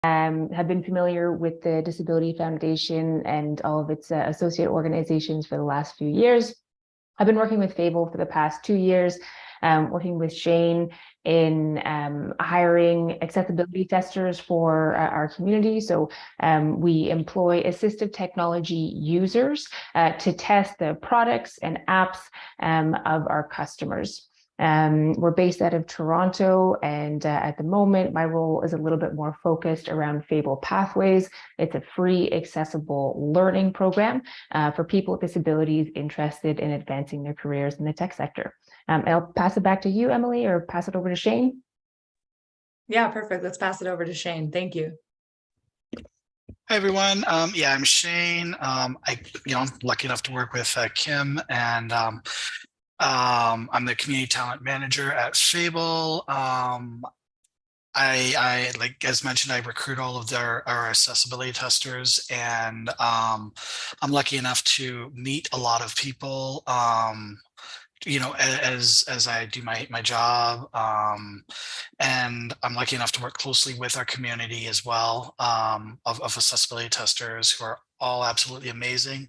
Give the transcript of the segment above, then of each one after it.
have been familiar with the Disability Foundation and all of its associate organizations for the last few years. I've been working with Fable for the past 2 years, working with Shane in hiring accessibility testers for our community. So we employ assistive technology users to test the products and apps of our customers. We're based out of Toronto, and at the moment, my role is a little bit more focused around Fable Pathways. It's a free, accessible learning program for people with disabilities interested in advancing their careers in the tech sector. I'll pass it back to you, Emily, or pass it over to Shane. Yeah, perfect. Let's pass it over to Shane. Thank you. Hi, everyone. Yeah, I'm Shane. I'm lucky enough to work with Kim, and I'm the community talent manager at Fable. I like, as mentioned, I recruit all of our accessibility testers, and I'm lucky enough to meet a lot of people, as I do my job, and I'm lucky enough to work closely with our community as well, of accessibility testers who are all absolutely amazing.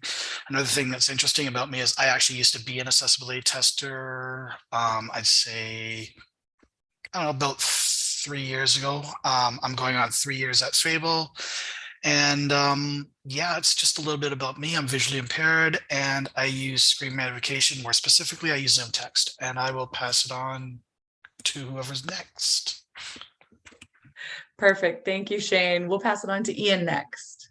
Another thing that's interesting about me is I actually used to be an accessibility tester. I'd say, I don't know, about 3 years ago. I'm going on 3 years at Fable. And yeah, it's just a little bit about me. I'm visually impaired, and I use screen magnification. More specifically, I use Zoom text, and I will pass it on to whoever's next. Perfect. Thank you, Shane. We'll pass it on to Ian next.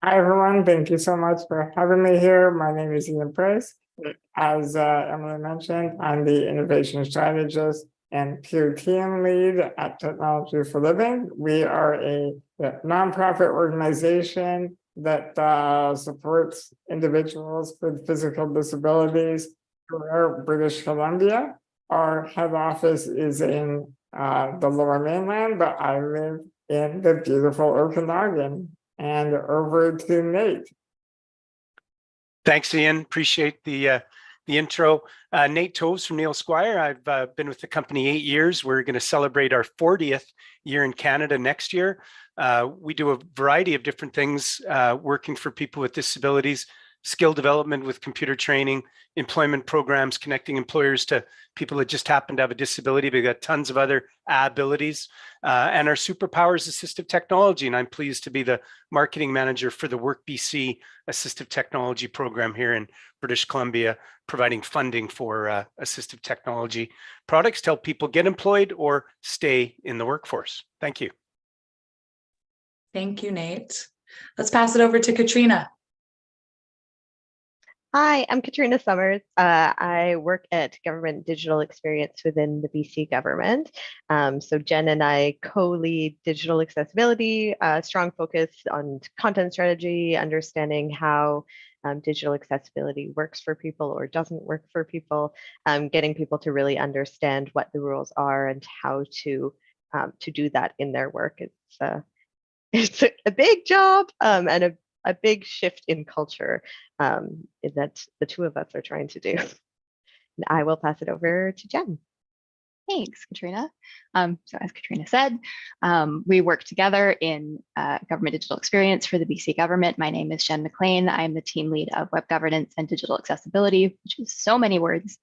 Hi, everyone. Thank you so much for having me here. My name is Ian Price. As Emily mentioned, I'm the innovation strategist and peer team lead at Technology for Living. We are a nonprofit organization that supports individuals with physical disabilities throughout British Columbia. Our head office is in the Lower Mainland, but I live in the beautiful Okanagan. And over to Nate. Thanks, Ian. Appreciate the intro. Nate Toves from Neil Squire. I've been with the company 8 years. We're going to celebrate our 40th year in Canada next year. We do a variety of different things, working for people with disabilities, skill development with computer training, employment programs, connecting employers to people that just happen to have a disability. We've got tons of other abilities. And our superpower is assistive technology. And I'm pleased to be the marketing manager for the Work BC Assistive Technology program here in British Columbia, providing funding for assistive technology products to help people get employed or stay in the workforce. Thank you. Thank you, Nate. Let's pass it over to Katrina. Hi, I'm Katrina Summers. I work at Government Digital Experience within the BC government. So Jen and I co-lead digital accessibility, strong focus on content strategy, understanding how digital accessibility works for people or doesn't work for people, getting people to really understand what the rules are and how to do that in their work. It's a big job and a big shift in culture that the two of us are trying to do. And I will pass it over to Jen. Thanks, Katrina. So as Katrina said, we work together in Government Digital Experience for the BC government. My name is Jen McLean. I'm the team lead of web governance and digital accessibility, which is so many words.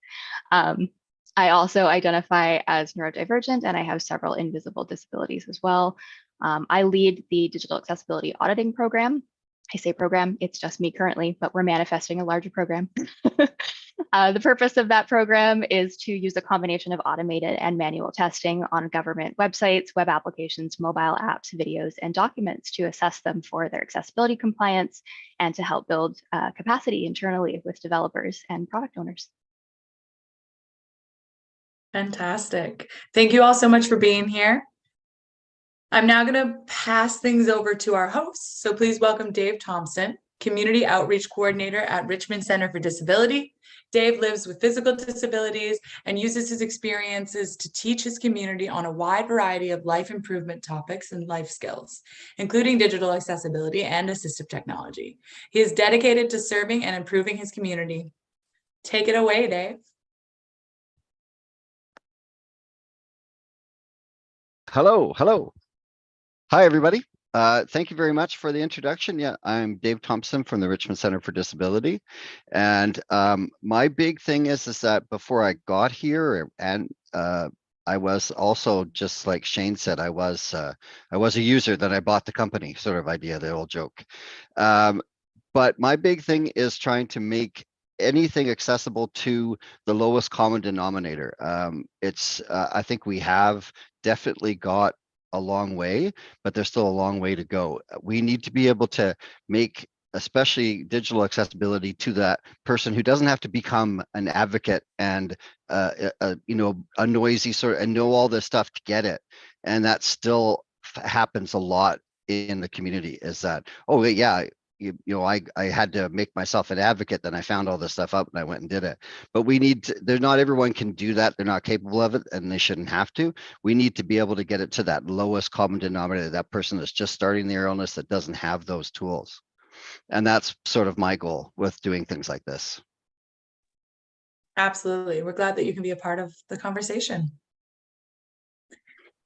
I also identify as neurodivergent, and I have several invisible disabilities as well. I lead the digital accessibility auditing program. I say program, it's just me currently, but we're manifesting a larger program. The purpose of that program is to use a combination of automated and manual testing on government websites, web applications, mobile apps, videos, and documents to assess them for their accessibility compliance and to help build capacity internally with developers and product owners. Fantastic. Thank you all so much for being here. I'm now going to pass things over to our hosts. So please welcome Dave Thompson, Community Outreach Coordinator at Richmond Center for Disability. Dave lives with physical disabilities and uses his experiences to teach his community on a wide variety of life improvement topics and life skills, including digital accessibility and assistive technology. He is dedicated to serving and improving his community. Take it away, Dave. Hello, hello. Hi, everybody. Thank you very much for the introduction. Yeah, I'm Dave Thompson from the Richmond Center for Disability. And my big thing is that before I got here, and I was also, just like Shane said, I was a user, then I bought the company sort of idea, the old joke. But my big thing is trying to make anything accessible to the lowest common denominator. I think we have definitely got a long way, but there's still a long way to go. We need to be able to make especially digital accessibility to that person who doesn't have to become an advocate and a noisy sort of, and know all this stuff to get it. And that still happens a lot in the community, is that, oh yeah, I had to make myself an advocate, then I found all this stuff up and I went and did it. But we need to, there's not everyone can do that. They're not capable of it and they shouldn't have to. We need to be able to get it to that lowest common denominator, that person that's just starting their illness that doesn't have those tools. And that's sort of my goal with doing things like this. Absolutely. We're glad that you can be a part of the conversation.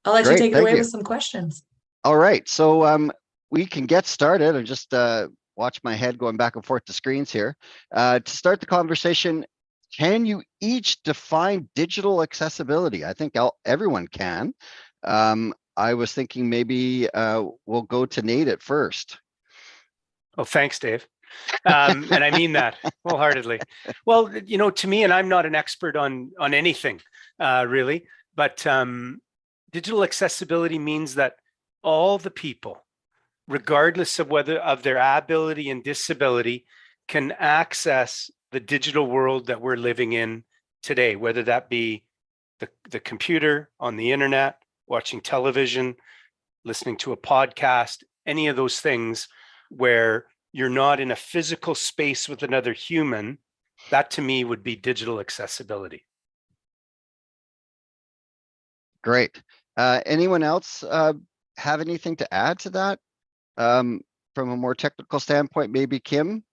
I'll let you Great, take it thank away you. with some questions. All right, so we can get started. I just watch my head going back and forth to screens here. To start the conversation, can you each define digital accessibility? I think everyone can. I was thinking maybe we'll go to Nate at first. Oh, thanks, Dave. And I mean that wholeheartedly. Well, to me, and I'm not an expert on anything really, but digital accessibility means that all the people, regardless of whether of their ability and disability, can access the digital world that we're living in today, whether that be the computer, on the internet, watching television, listening to a podcast, any of those things where you're not in a physical space with another human. That to me would be digital accessibility. Great. Anyone else have anything to add to that? From a more technical standpoint, maybe Kim?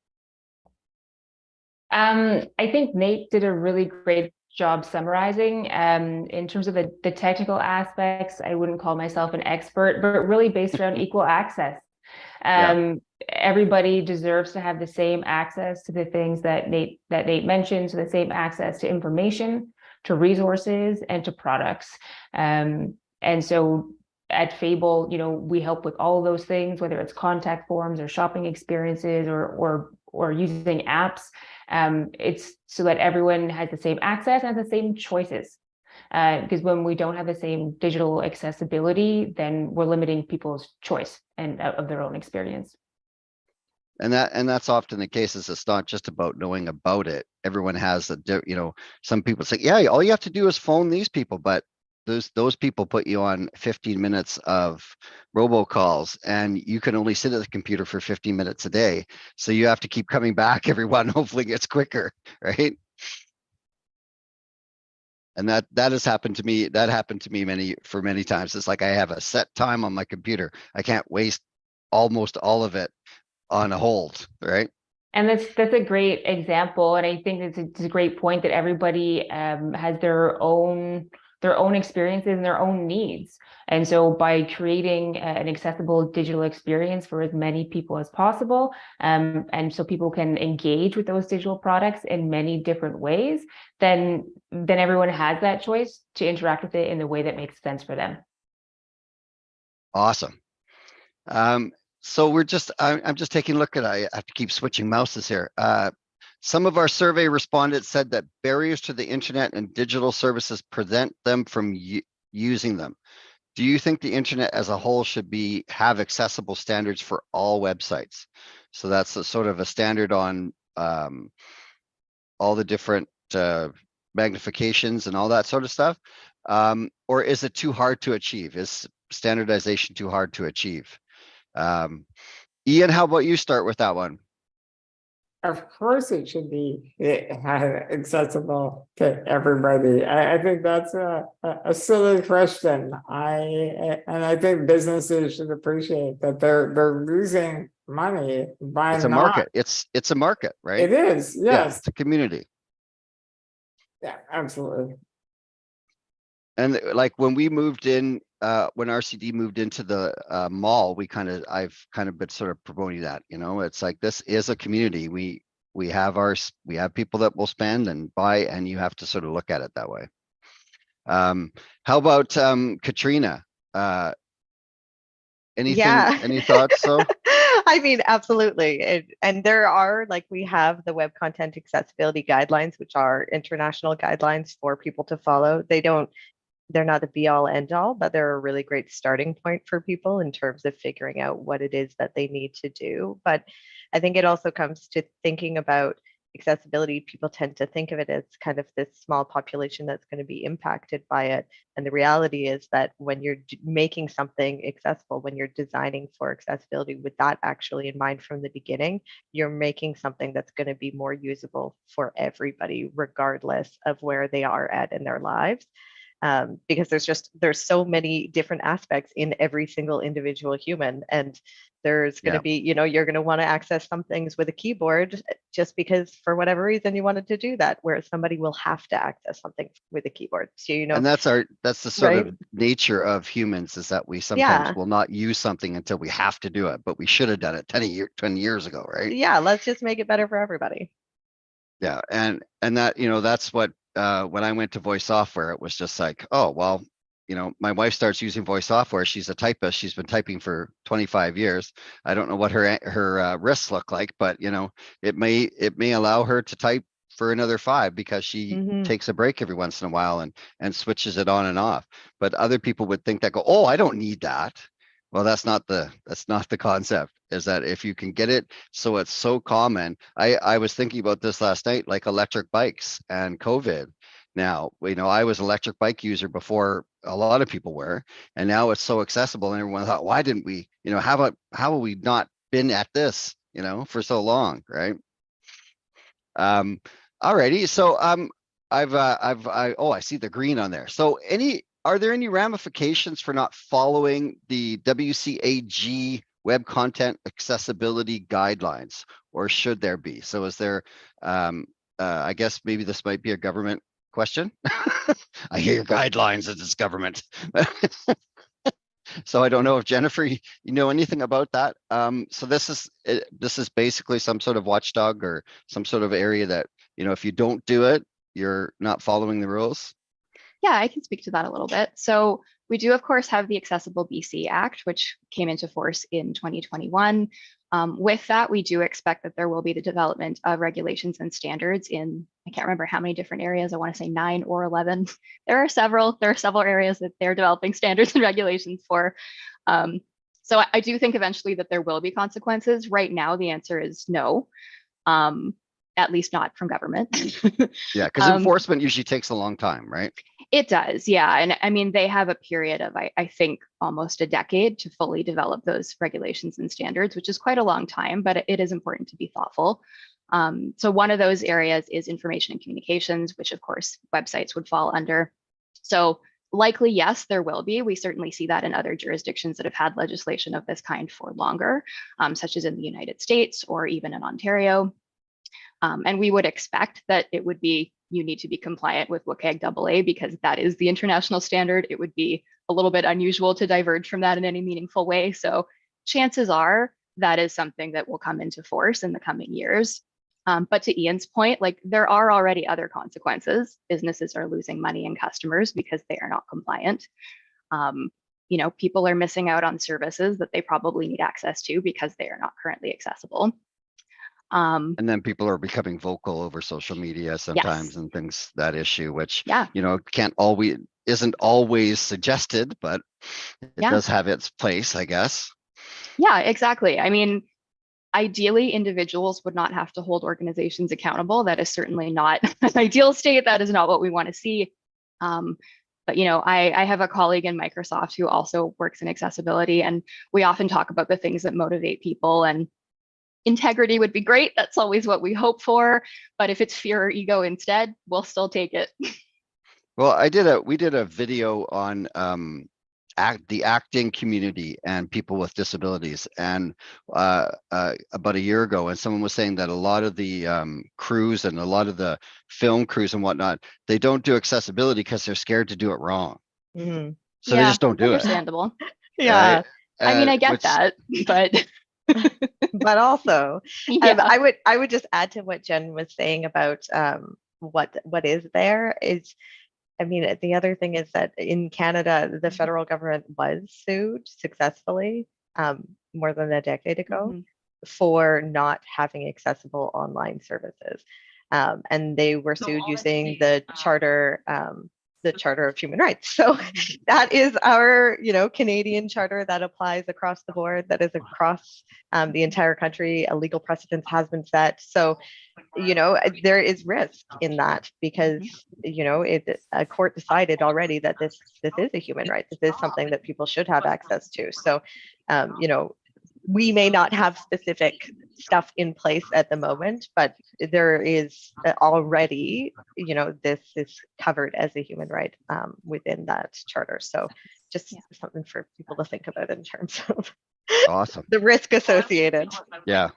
I think Nate did a really great job summarizing. In terms of the technical aspects, I wouldn't call myself an expert, but really based around equal access. Everybody deserves to have the same access to the things that Nate mentioned, so the same access to information, to resources, and to products. And so at Fable, we help with all of those things, whether it's contact forms or shopping experiences or using apps. It's so that everyone has the same access and the same choices. Because when we don't have the same digital accessibility, then we're limiting people's choice and of their own experience. And that's often the case. Is it's not just about knowing about it. Everyone has some people say, yeah, all you have to do is phone these people, but those people put you on 15 minutes of robocalls and you can only sit at the computer for 15 minutes a day. So you have to keep coming back every one. Hopefully it gets quicker, right? And that has happened to me. That happened to me many times. It's like I have a set time on my computer. I can't waste almost all of it on a hold, right? And that's a great example. And I think it's a great point that everybody has their own experiences and their own needs. And so by creating an accessible digital experience for as many people as possible, and so people can engage with those digital products in many different ways, then everyone has that choice to interact with it in the way that makes sense for them. Awesome. So I'm just taking a look at, I have to keep switching mouses here. Some of our survey respondents said that barriers to the internet and digital services prevent them from using them. Do you think the internet as a whole should have accessible standards for all websites? So that's a sort of a standard on all the different magnifications and all that sort of stuff. Or is it too hard to achieve? Is standardization too hard to achieve? Ian, how about you start with that one? Of course, it should be accessible to everybody. I think that's a silly question. I think businesses should appreciate that they're losing money by It's a market. It's a market, right? It is, Yeah, yes. it's a community. Yeah, absolutely. And like when we moved in, when RCD moved into the mall, I've kind of been sort of promoting that, you know, it's like, this is a community. We have people that will spend and buy, and you have to sort of look at it that way. How about Katrina? Yeah. Any thoughts? So I mean, absolutely. And there are, like, we have the web content accessibility guidelines, which are international guidelines for people to follow. They're not the be all end all, but they're a really great starting point for people in terms of figuring out what it is that they need to do. But I think it also comes to thinking about accessibility. People tend to think of it as kind of this small population that's going to be impacted by it. And the reality is that when you're making something accessible, when you're designing for accessibility with that actually in mind from the beginning, you're making something that's going to be more usable for everybody, regardless of where they are at in their lives. Because there's so many different aspects in every single individual human, and there's going to be, you know, you're going to want to access some things with a keyboard just because for whatever reason you wanted to do that, whereas somebody will have to access something with a keyboard. So, you know, and that's the sort right? of nature of humans, is that we sometimes Yeah. will not use something until we have to do it, but we should have done it 20 years ago, right? Yeah, let's just make it better for everybody. Yeah, and that, you know, that's what when I went to voice software, it was just like, oh well, you know, my wife starts using voice software. She's a typist. She's been typing for 25 years. I don't know what her wrists look like, but you know, it may allow her to type for another 5 because she Mhm. takes a break every once in a while and switches it on and off. But other people would think that, go, oh, I don't need that. Well, that's not the concept, is that if you can get it so it's so common. I was thinking about this last night, like electric bikes and COVID. Now, you know, I was an electric bike user before a lot of people were, and now it's so accessible, and everyone thought, why didn't we, you know, how have we not been at this, you know, for so long, right? Alrighty, so I see the green on there. So are there any ramifications for not following the WCAG web content accessibility guidelines, or should there be? So is there, I guess maybe this might be a government question. I hear guidelines as it's government. So I don't know if Jennifer, you know anything about that. So this is basically some sort of watchdog or some sort of area that, you know, if you don't do it, you're not following the rules. Yeah, I can speak to that a little bit. So we do, of course, have the Accessible BC Act, which came into force in 2021. With that, we do expect that there will be the development of regulations and standards in, I can't remember how many different areas, I want to say 9 or 11. There are several areas that they're developing standards and regulations for. So I do think eventually that there will be consequences. Right now, the answer is no. At least not from government. Yeah, because enforcement usually takes a long time, right? It does, yeah. And I mean, they have a period of, I think, almost a decade to fully develop those regulations and standards, which is quite a long time, but it is important to be thoughtful. So one of those areas is information and communications, which of course websites would fall under. So likely, yes, there will be. We certainly see that in other jurisdictions that have had legislation of this kind for longer, such as in the United States or even in Ontario. And we would expect that it would be, you need to be compliant with WCAG AA because that is the international standard. It would be a little bit unusual to diverge from that in any meaningful way. So chances are that is something that will come into force in the coming years. But to Ian's point, like, there are already other consequences. Businesses are losing money and customers because they are not compliant. You know, people are missing out on services that they probably need access to because they are not currently accessible. And then people are becoming vocal over social media sometimes, yes. and things, that issue, which, Yeah. you know, isn't always suggested, but it does have its place, I guess. Yeah, exactly. I mean, ideally, individuals would not have to hold organizations accountable. That is certainly not an ideal state. That is not what we want to see. But, you know, I have a colleague in Microsoft who also works in accessibility, and we often talk about the things that motivate people, and integrity would be great. That's always what we hope for. But if it's fear or ego instead, we'll still take it. Well, we did a video on the acting community and people with disabilities, and about a year ago, and someone was saying that a lot of the crews and a lot of the film crews and whatnot, they don't do accessibility because they're scared to do it wrong. Mhm. So they Yeah. just don't do it. Understandable. Yeah. Right? I mean, I get Which- that, but But also, yeah. I would just add to what Jen was saying about what is there is, I mean, the other thing is that in Canada, the federal government was sued successfully more than a decade ago Mhm. for not having accessible online services. And they were sued using the Charter of Human Rights. So that is our, Canadian charter that applies across the board, that is across the entire country. A legal precedent has been set. So there is risk in that because a court decided already that this is a human right. This is something that people should have access to. So we may not have specific stuff in place at the moment, but there is already this is covered as a human right within that charter. So just something for people to think about in terms of Awesome. the risk associated. Yeah.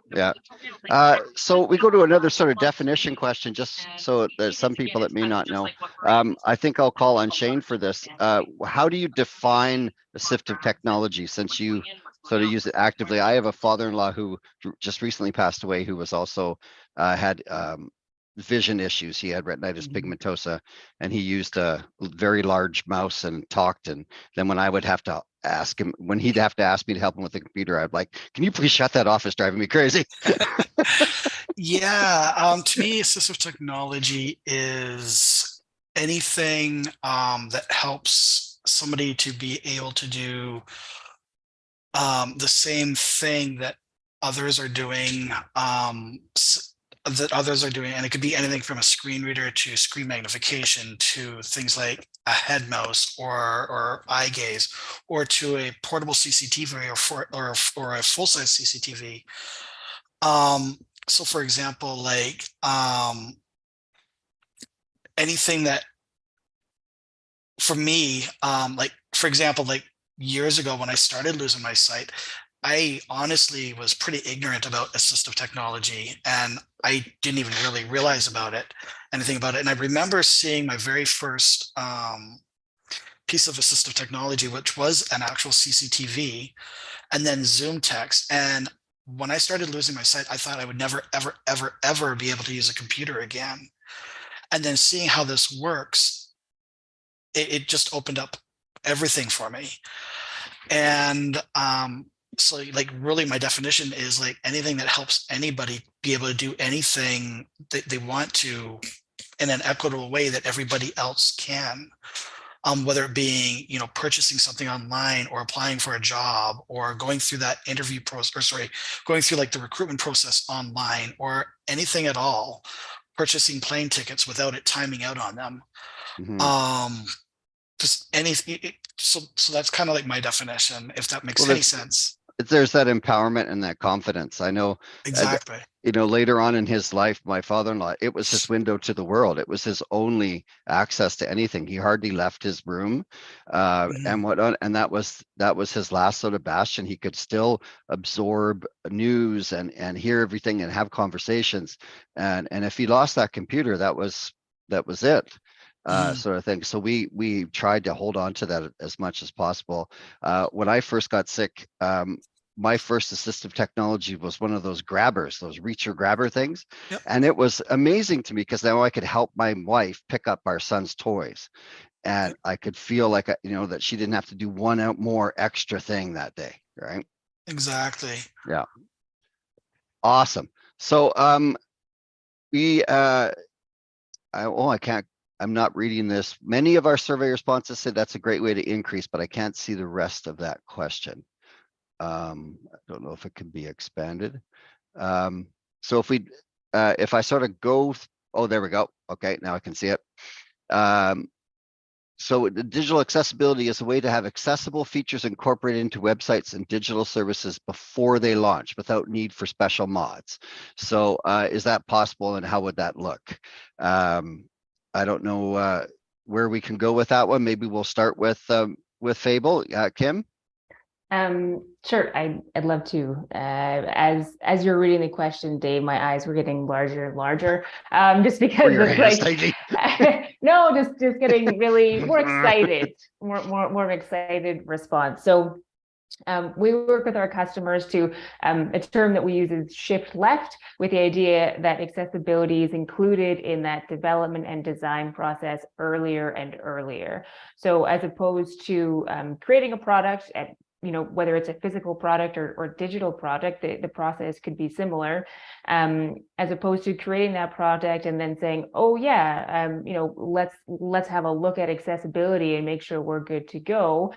So we go to another sort of definition question, just so there's some people that may not know. I think I'll call on Shane for this. How do you define assistive technology, since you sort of use it actively? I have a father-in-law who just recently passed away, who was also had vision issues. He had retinitis pigmentosa, and he used a very large mouse and talked. And then when I would have to ask him, when he'd have to ask me to help him with the computer, I'd like, can you please shut that off? It's driving me crazy. Yeah, to me, assistive technology is anything that helps somebody to be able to do the same thing that others are doing, and it could be anything from a screen reader to screen magnification to things like a head mouse or eye gaze, or to a portable CCTV or a full-size CCTV. So for example, like anything that, for me, like for example, like years ago when I started losing my sight, I honestly was pretty ignorant about assistive technology, and I didn't even really realize anything about it. And I remember seeing my very first piece of assistive technology, which was an actual CCTV, and then Zoom text. And when I started losing my sight, I thought I would never, ever, ever, ever be able to use a computer again. And then seeing how this works, it just opened up everything for me. And so like really my definition is like anything that helps anybody be able to do anything that they want to in an equitable way that everybody else can. Whether it being, purchasing something online or applying for a job or going through that interview process, or sorry, going through like the recruitment process online or anything at all, purchasing plane tickets without it timing out on them. Mhm. Just anything. So that's kind of like my definition, if that makes Well, any sense. there's that empowerment and that confidence. I know, Exactly. Later on in his life, my father-in-law, it was his window to the world. It was his only access to anything. He hardly left his room, and whatnot. And that was his last sort of bastion. He could still absorb news and hear everything and have conversations. And if he lost that computer, that was it. Sort of thing. So we tried to hold on to that as much as possible. When I first got sick, my first assistive technology was one of those grabbers, those reacher grabber things. Yep. And it was amazing to me because now I could help my wife pick up our son's toys. And I could feel like, that she didn't have to do one more extra thing that day. Right. Exactly. Yeah. Awesome. So I'm not reading this. Many of our survey responses said that's a great way to increase, but I can't see the rest of that question. I don't know if it can be expanded. So if I sort of go, oh, there we go. Okay, now I can see it. So the digital accessibility is a way to have accessible features incorporated into websites and digital services before they launch without need for special mods. So is that possible, and how would that look? I don't know where we can go with that one. Maybe we'll start with Fable. Kim? Sure, I'd love to. As you're reading the question, Dave, my eyes were getting larger and larger. Just because your it's hands, like, no, just getting really more excited, more excited response. So we work with our customers to a term that we use is shift left, with the idea that accessibility is included in that development and design process earlier and earlier. So as opposed to creating a product at whether it's a physical product or digital product, the process could be similar, as opposed to creating that product and then saying, oh yeah, let's have a look at accessibility and make sure we're good to go.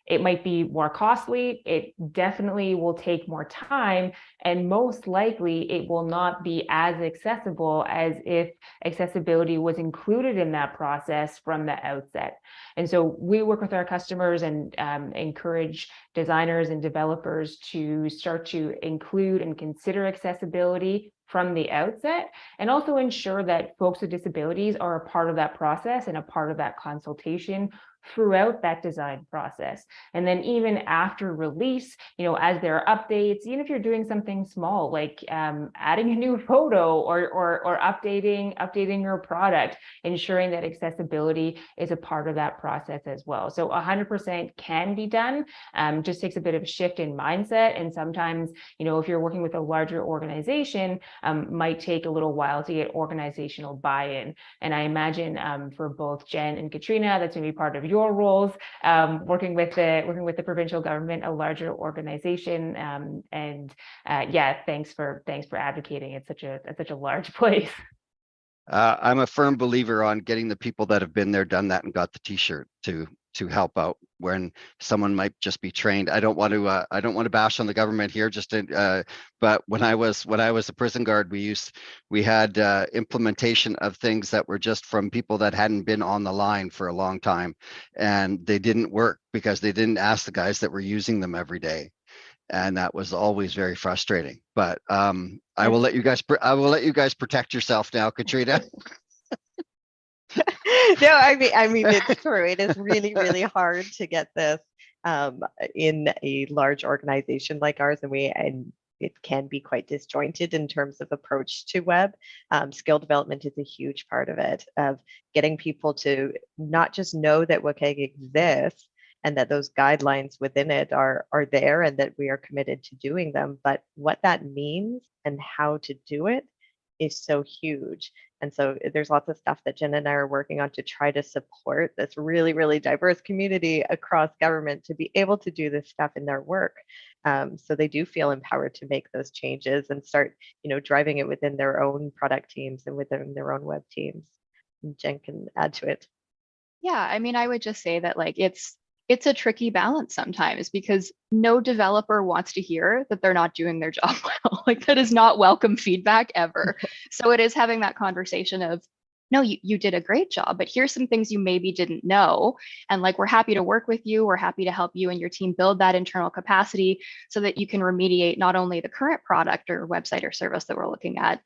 It might be more costly. It definitely will take more time, and most likely it will not be as accessible as if accessibility was included in that process from the outset. And so we work with our customers and encourage designers and developers to start to include and consider accessibility from the outset, and also ensure that folks with disabilities are a part of that process and a part of that consultation throughout that design process. And then even after release, as there are updates, even if you're doing something small like adding a new photo or updating your product, ensuring that accessibility is a part of that process as well. So 100% can be done. Just takes a bit of a shift in mindset, and sometimes if you're working with a larger organization, might take a little while to get organizational buy-in. And I imagine for both Jen and Katrina, that's going to be part of your roles, working with the provincial government, a larger organization. Yeah, thanks for advocating. It's such a large place. I'm a firm believer on getting the people that have been there, done that, and got the T-shirt to help out when someone might just be trained. I don't want to bash on the government here, but when I was a prison guard, we had implementation of things that were just from people that hadn't been on the line for a long time, and they didn't work because they didn't ask the guys that were using them every day. And that was always very frustrating. But I will let you guys protect yourself now, Katrina. No, I mean it's true. It is really, really hard to get this in a large organization like ours, and it can be quite disjointed in terms of approach to web. Skill development is a huge part of it, of getting people to not just know that WCAG exists and that those guidelines within it are there and that we are committed to doing them, but what that means and how to do it is so huge. And so there's lots of stuff that Jen and I are working on to try to support this really, really diverse community across government to be able to do this stuff in their work. So they do feel empowered to make those changes and start, driving it within their own product teams and within their own web teams. And Jen can add to it. Yeah, I mean, I would just say that it's a tricky balance sometimes, because no developer wants to hear that they're not doing their job well. That is not welcome feedback ever. So it is having that conversation of, no, you did a great job, but here's some things you maybe didn't know. And we're happy to work with you. We're happy to help you and your team build that internal capacity so that you can remediate not only the current product or website or service that we're looking at,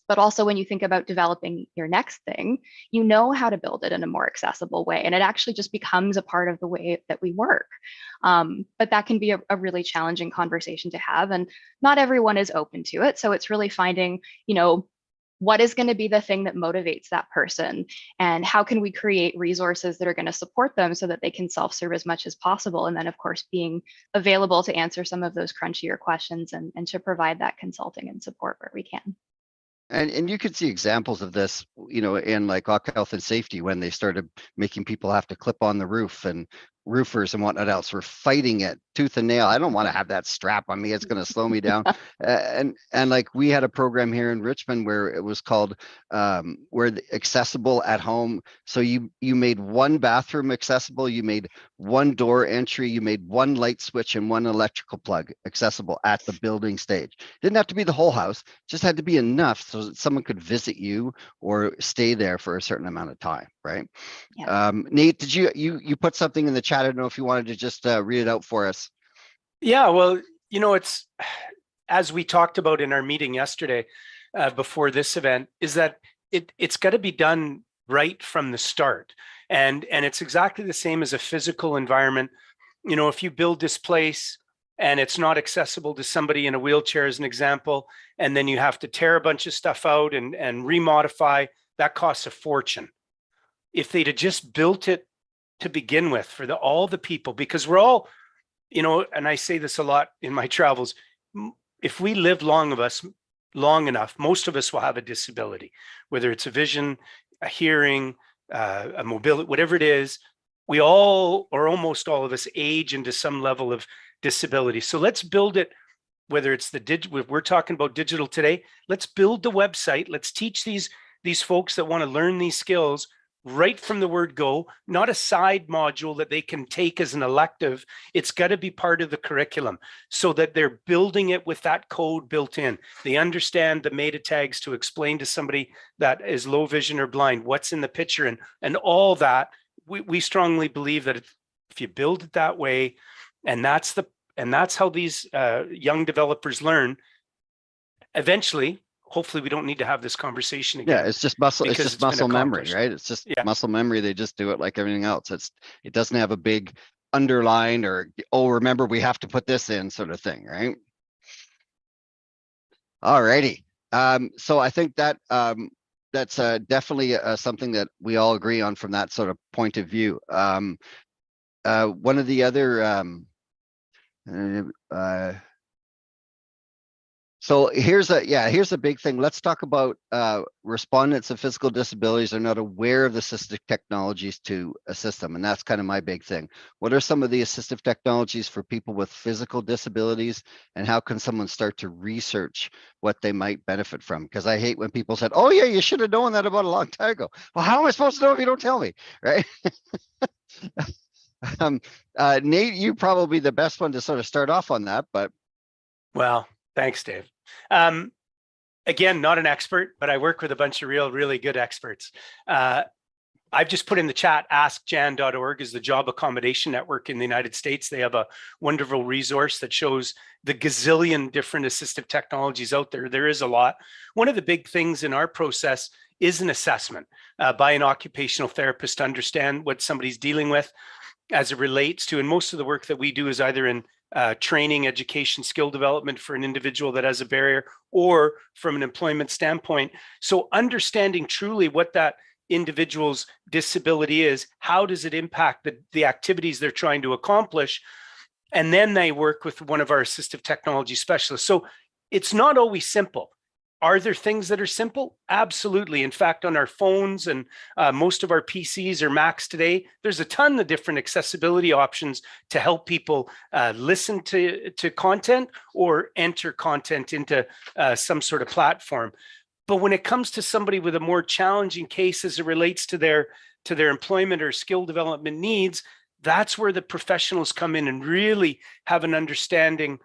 but also when you think about developing your next thing, how to build it in a more accessible way. And it actually just becomes a part of the way that we work. But that can be a really challenging conversation to have. And not everyone is open to it. So it's really finding, what is going to be the thing that motivates that person? And how can we create resources that are going to support them so that they can self-serve as much as possible? And then, of course, being available to answer some of those crunchier questions and to provide that consulting and support where we can. And you could see examples of this, in health and safety, when they started making people have to clip on the roof, and roofers and whatnot else were fighting it tooth and nail. I don't want to have that strap on me. It's going to slow me down. And we had a program here in Richmond where it was called accessible at home. So you made one bathroom accessible, you made one door entry, you made one light switch and one electrical plug accessible at the building stage. Didn't have to be the whole house, just had to be enough so that someone could visit you or stay there for a certain amount of time, right? Yeah. Nate, did you put something in the chat? I don't know if you wanted to just read it out for us. Yeah, well, it's, as we talked about in our meeting yesterday before this event, is that it's got to be done right from the start. And it's exactly the same as a physical environment. you know, if you build this place and it's not accessible to somebody in a wheelchair, as an example, and then you have to tear a bunch of stuff out and remodify, that costs a fortune. If they'd have just built it to begin with for all the people, because we're all, you know, and I say this a lot in my travels, if we live long enough, most of us will have a disability, whether it's a vision, a hearing, a mobility, whatever it is. We all, or almost all of us, age into some level of disability. So let's build it, whether it's we're talking about digital today, let's build the website. Let's teach these folks that want to learn these skills right from the word go, not a side module that they can take as an elective. It's got to be part of the curriculum so that they're building it with that code built in. They understand the meta tags to explain to somebody that is low vision or blind what's in the picture, and all that. We strongly believe that if you build it that way, and that's how these young developers learn, eventually, hopefully we don't need to have this conversation again. Yeah, it's just muscle. It's just muscle memory, right? It's just muscle memory. They just do it like everything else. It doesn't have a big underline or, oh, remember we have to put this in sort of thing, right? All righty. So I think that that's definitely something that we all agree on from that sort of point of view. One of the other so here's a big thing. Let's talk about respondents of physical disabilities are not aware of the assistive technologies to assist them. And that's kind of my big thing. What are some of the assistive technologies for people with physical disabilities, and how can someone start to research what they might benefit from? Because I hate when people said, oh yeah, you should have known that about a long time ago. Well, how am I supposed to know if you don't tell me, right? Nate, you probably the best one to sort of start off on that, but. Well, thanks, Dave. Again, not an expert, but I work with a bunch of really good experts. I've just put in the chat, askjan.org is the job accommodation network in the United States. They have a wonderful resource that shows the gazillion different assistive technologies out there. There is a lot. One of the big things in our process is an assessment by an occupational therapist to understand what somebody's dealing with as it relates to, and most of the work that we do is either in training, education, skill development for an individual that has a barrier, or from an employment standpoint. So understanding truly what that individual's disability is, how does it impact the activities they're trying to accomplish? And then they work with one of our assistive technology specialists. So it's not always simple. Are there things that are simple? Absolutely. In fact, on our phones and most of our PCs or Macs today, there's a ton of different accessibility options to help people listen to content or enter content into some sort of platform. But when it comes to somebody with a more challenging case as it relates to their employment or skill development needs, that's where the professionals come in and really have an understanding,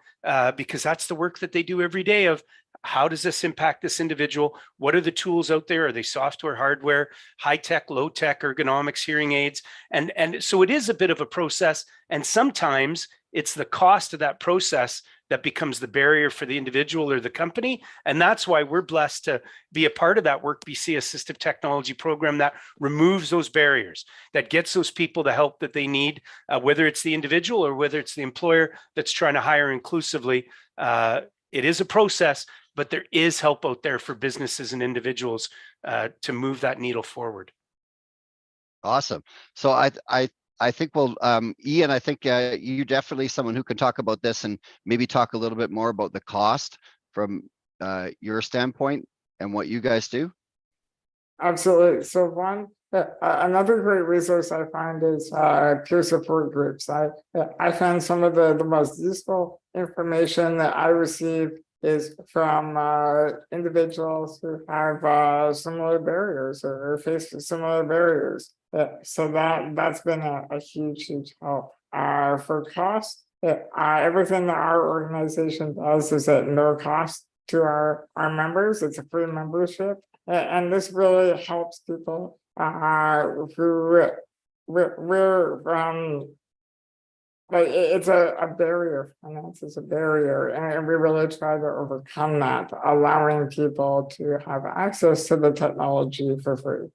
because that's the work that they do every day of how does this impact this individual? What are the tools out there? Are they software, hardware, high tech, low tech, ergonomics, hearing aids? And so it is a bit of a process. And sometimes it's the cost of that process that becomes the barrier for the individual or the company. And that's why we're blessed to be a part of that Work BC assistive technology program that removes those barriers, that gets those people the help that they need, whether it's the individual or whether it's the employer that's trying to hire inclusively. It is a process, but there is help out there for businesses and individuals to move that needle forward. Awesome. So I think we'll, Ian, I think you definitely someone who can talk about this and maybe talk a little bit more about the cost from your standpoint and what you guys do. Absolutely. So another great resource I find is peer support groups. I found some of the most useful information that I receive is from individuals who have similar barriers or face similar barriers. So that's been a huge help. For cost, everything that our organization does is at no cost to our members. It's a free membership. And this really helps people who we're like it's a barrier. Finance is a barrier, and we really try to overcome that, allowing people to have access to the technology for free.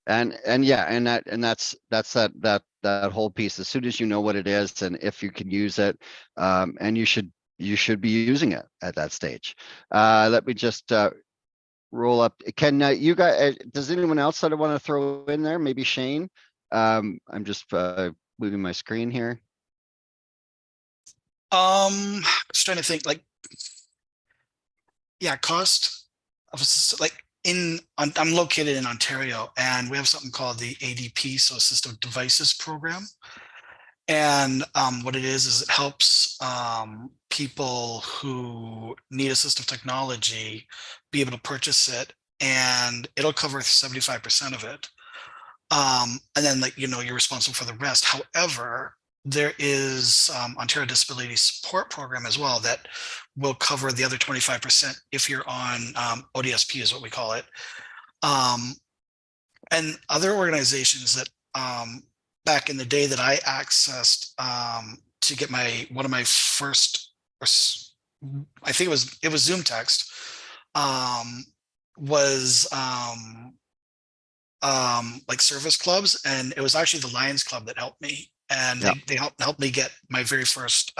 And yeah, that's that whole piece. As soon as you know what it is and if you can use it, and you should be using it at that stage. Let me just roll up. Can you guys? Does anyone else that I want to throw in there? Maybe Shane. I'm just moving my screen here. Just trying to think, like, yeah, cost of like I'm located in Ontario, and we have something called the ADP, so Assistive Devices Program. And what it is it helps people who need assistive technology be able to purchase it, and it'll cover 75% of it. And then, like, you're responsible for the rest. However, there is Ontario Disability Support Program as well that will cover the other 25% if you're on ODSP is what we call it. And other organizations that back in the day that I accessed to get one of my first, or I think it was Zoom text, was like service clubs, and it was actually the Lions Club that helped me, and they helped me get my very first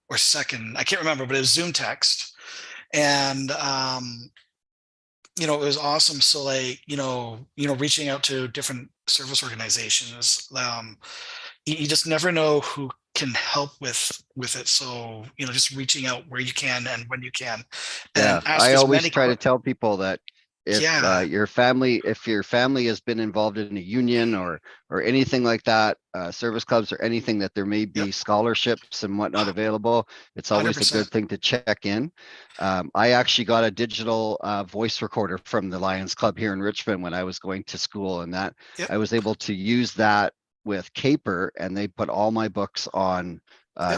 or second, I can't remember, but it was Zoom text, and it was awesome. So, like, reaching out to different service organizations, you just never know who can help with it. So, just reaching out where you can and when you can, and ask I as always many try to tell people that if your family has been involved in a union or anything like that, service clubs or anything, that there may be scholarships and whatnot available, it's always 100%. a good thing to check in. I actually got a digital voice recorder from the Lions Club here in Richmond when I was going to school, and that I was able to use that with Caper, and they put all my books on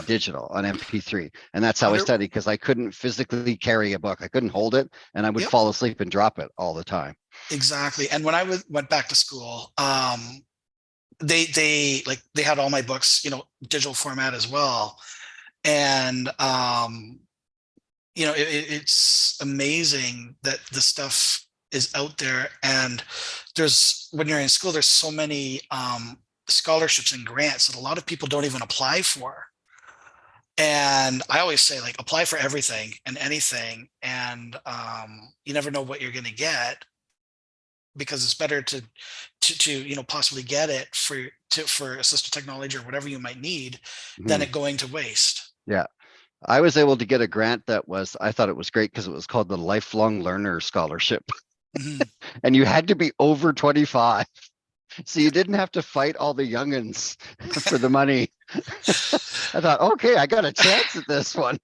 digital, on MP3, and that's how I studied, because I couldn't physically carry a book. I couldn't hold it, and I would fall asleep and drop it all the time. Exactly. And when I went back to school, they had all my books, digital format as well, and it's amazing that the stuff is out there. And when you're in school, there's so many scholarships and grants that a lot of people don't even apply for. And I always say, like, apply for everything and anything, and you never know what you're going to get, because it's better to possibly get it for assistive technology or whatever you might need than it going to waste. Yeah. I was able to get a grant I thought it was great, because it was called the Lifelong Learner Scholarship. And you had to be over 25. So you didn't have to fight all the youngins for the money. I thought, okay, I got a chance at this one.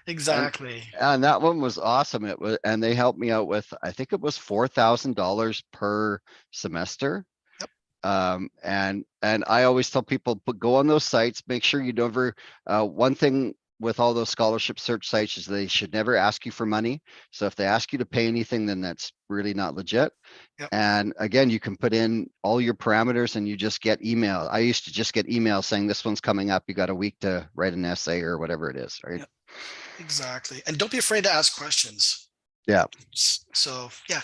Exactly. And that one was awesome. And they helped me out with, I think it was $4,000 per semester. And I always tell people, go on those sites, make sure you never, one thing with all those scholarship search sites is they should never ask you for money. So if they ask you to pay anything, then that's really not legit. And again, you can put in all your parameters and you just get email. I used to just get emails saying this one's coming up. You got a week to write an essay or whatever it is, right? Exactly. And don't be afraid to ask questions. So, yeah.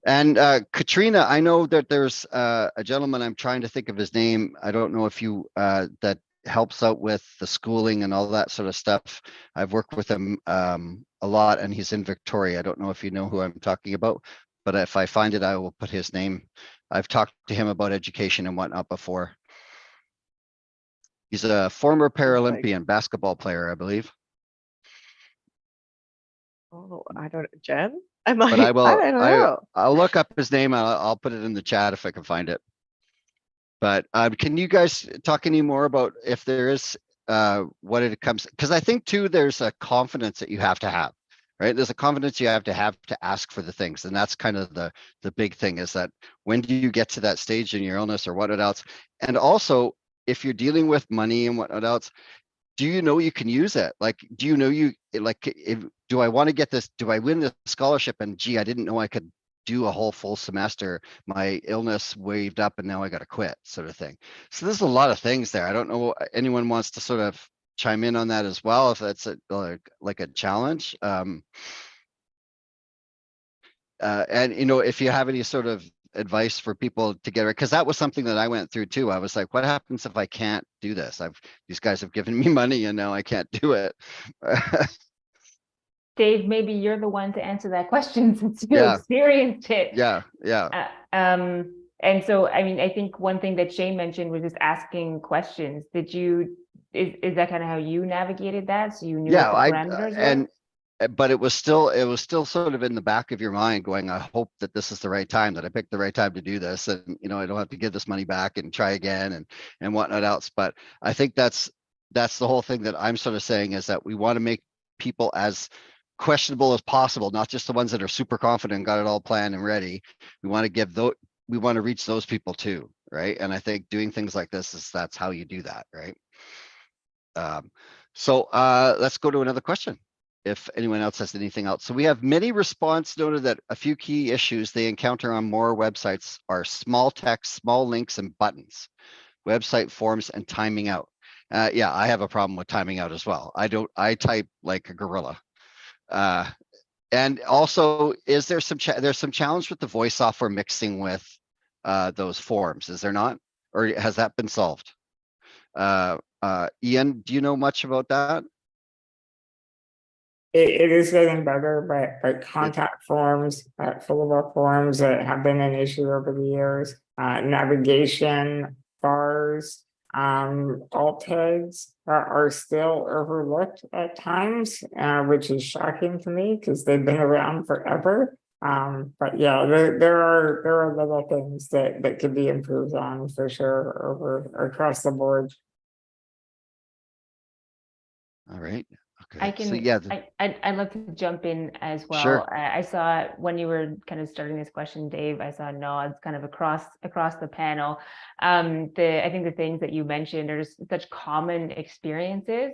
And Katrina, I know that there's a gentleman, I'm trying to think of his name. I don't know if you, that helps out with the schooling and all that sort of stuff. I've worked with him a lot, and he's in Victoria. I don't know if you know who I'm talking about, but if I find it, I will put his name. I've talked to him about education and whatnot before. He's a former Paralympian basketball player, I believe. Oh, I don't, Jen? I might, But I will. I don't know. I'll look up his name. I'll put it in the chat if I can find it. But can you guys talk any more about if there is what it comes? Because I think too, there's a confidence that you have to have, right? There's a confidence you have to ask for the things, and that's kind of the big thing. Is that when do you get to that stage in your illness or what else? And also, if you're dealing with money and what else, do you know you can use it? Like, do you know do I want to get this? Do I win this scholarship? And gee, I didn't know I could do a whole full semester. My illness waved up and now I got to quit, sort of thing. So there's a lot of things there. I don't know, anyone wants to sort of chime in on that as well, if that's like a challenge. And if you have any sort of advice for people to get it, because that was something that I went through too. I was like, what happens if I can't do this? These guys have given me money and now I can't do it. Dave, maybe you're the one to answer that question since you Yeah. experienced it. Yeah. And so, I mean, I think one thing that Shane mentioned was just asking questions. Is that kind of how you navigated that? So you knew what the parameters were? But it was still sort of in the back of your mind going, I hope that this is the right time, that I picked the right time to do this. And, I don't have to give this money back and try again and whatnot else. But I think that's the whole thing that I'm sort of saying, is that we want to make people as questionable as possible, not just the ones that are super confident and got it all planned and ready. We want to reach those people too, right? And I think doing things like this that's how you do that, right? So let's go to another question, if anyone else has anything else. So we have many response noted that a few key issues they encounter on more websites are small text, small links, and buttons, website forms, and timing out. Yeah, I have a problem with timing out as well. I type like a gorilla. And also, is there there's some challenge with the voice software mixing with those forms? Is there not, or has that been solved? Ian, do you know much about that? It is getting better, but contact forms, fillable forms have been an issue over the years. Navigation bars, alt tags are still overlooked at times, which is shocking to me because they've been around forever. But yeah, there are little things that could be improved on for sure across the board. All right. Okay. I can, so yeah, I'd love to jump in as well. Sure. I saw when you were kind of starting this question, Dave, I saw nods kind of across the panel. I think the things that you mentioned are just such common experiences.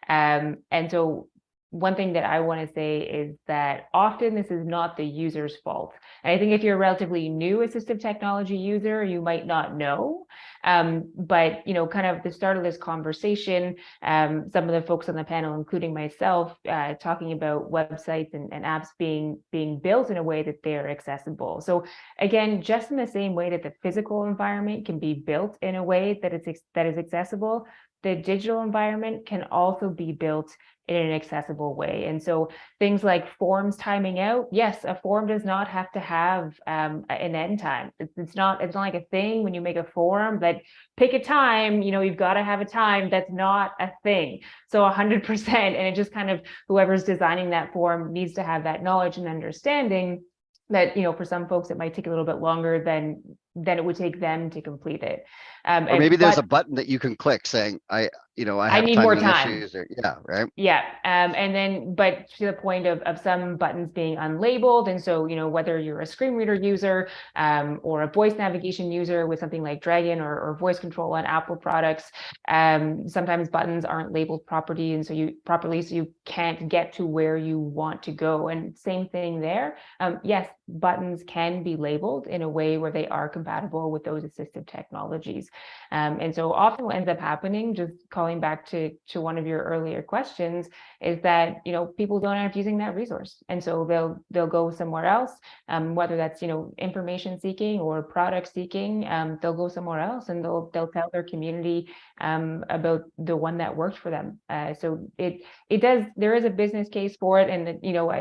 And so one thing that I want to say is that often this is not the user's fault. And I think if you're a relatively new assistive technology user, you might not know. But kind of the start of this conversation, some of the folks on the panel, including myself, talking about websites and apps being built in a way that they're accessible. So again, just in the same way that the physical environment can be built in a way that is accessible, the digital environment can also be built in an accessible way. And so things like forms timing out, yes, a form does not have to have an end time. It's not like a thing when you make a form that pick a time, you've got to have a time. That's not a thing. So 100%, and it just kind of, whoever's designing that form needs to have that knowledge and understanding that, for some folks, it might take a little bit longer than it would take them to complete it. or maybe there's a button that you can click saying, I have need time more on time. this user. Yeah, right. Yeah. And then, but to the point of some buttons being unlabeled. And so, whether you're a screen reader user or a voice navigation user with something like Dragon or voice control on Apple products, sometimes buttons aren't labeled properly. And so you can't get to where you want to go. And same thing there. Yes, buttons can be labeled in a way where they are compatible with those assistive technologies. And so often what ends up happening, just calling back to one of your earlier questions, is that people don't end up using that resource, and so they'll go somewhere else, whether that's information seeking or product seeking. They'll go somewhere else and they'll tell their community about the one that worked for them. So there is a business case for it, and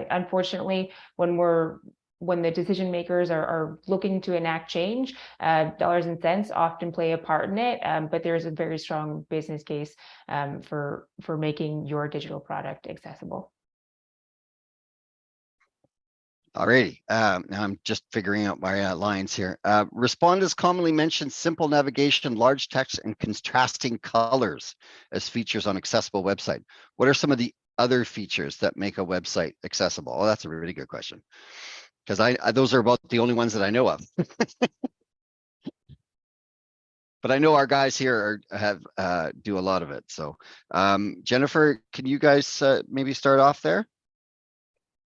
unfortunately, when the decision makers are looking to enact change, dollars and cents often play a part in it, but there's a very strong business case for making your digital product accessible. Alrighty. Now I'm just figuring out my lines here. Respondents commonly mention simple navigation, large text, and contrasting colors as features on accessible website. What are some of the other features that make a website accessible? Oh, that's a really good question, because those are about the only ones that I know of. But I know our guys here do a lot of it. So Jennifer, can you guys maybe start off there?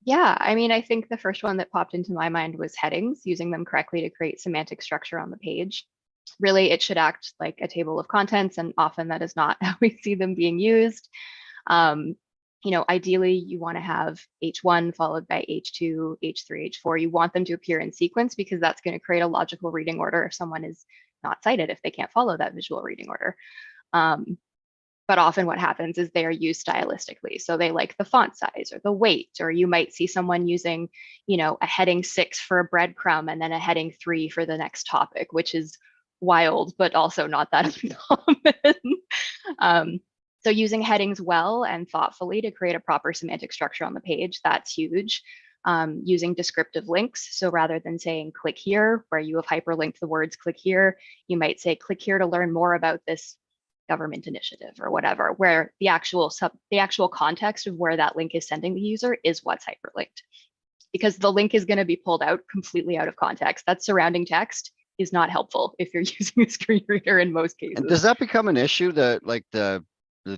Yeah, I mean, I think the first one that popped into my mind was headings, using them correctly to create semantic structure on the page. Really, it should act like a table of contents, and often that is not how we see them being used. ideally you want to have H1 followed by H2, H3, H4. You want them to appear in sequence because that's going to create a logical reading order if someone is not sighted, if they can't follow that visual reading order. But often what happens is they are used stylistically. So they like the font size or the weight, or you might see someone using, a heading 6 for a breadcrumb and then a heading 3 for the next topic, which is wild, but also not that uncommon. So using headings well and thoughtfully to create a proper semantic structure on the page, that's huge. Using descriptive links. So rather than saying click here, where you have hyperlinked the words click here, you might say click here to learn more about this government initiative or whatever, where the actual context of where that link is sending the user is what's hyperlinked. Because the link is going to be pulled out completely out of context. That surrounding text is not helpful if you're using a screen reader in most cases. And does that become an issue, that like the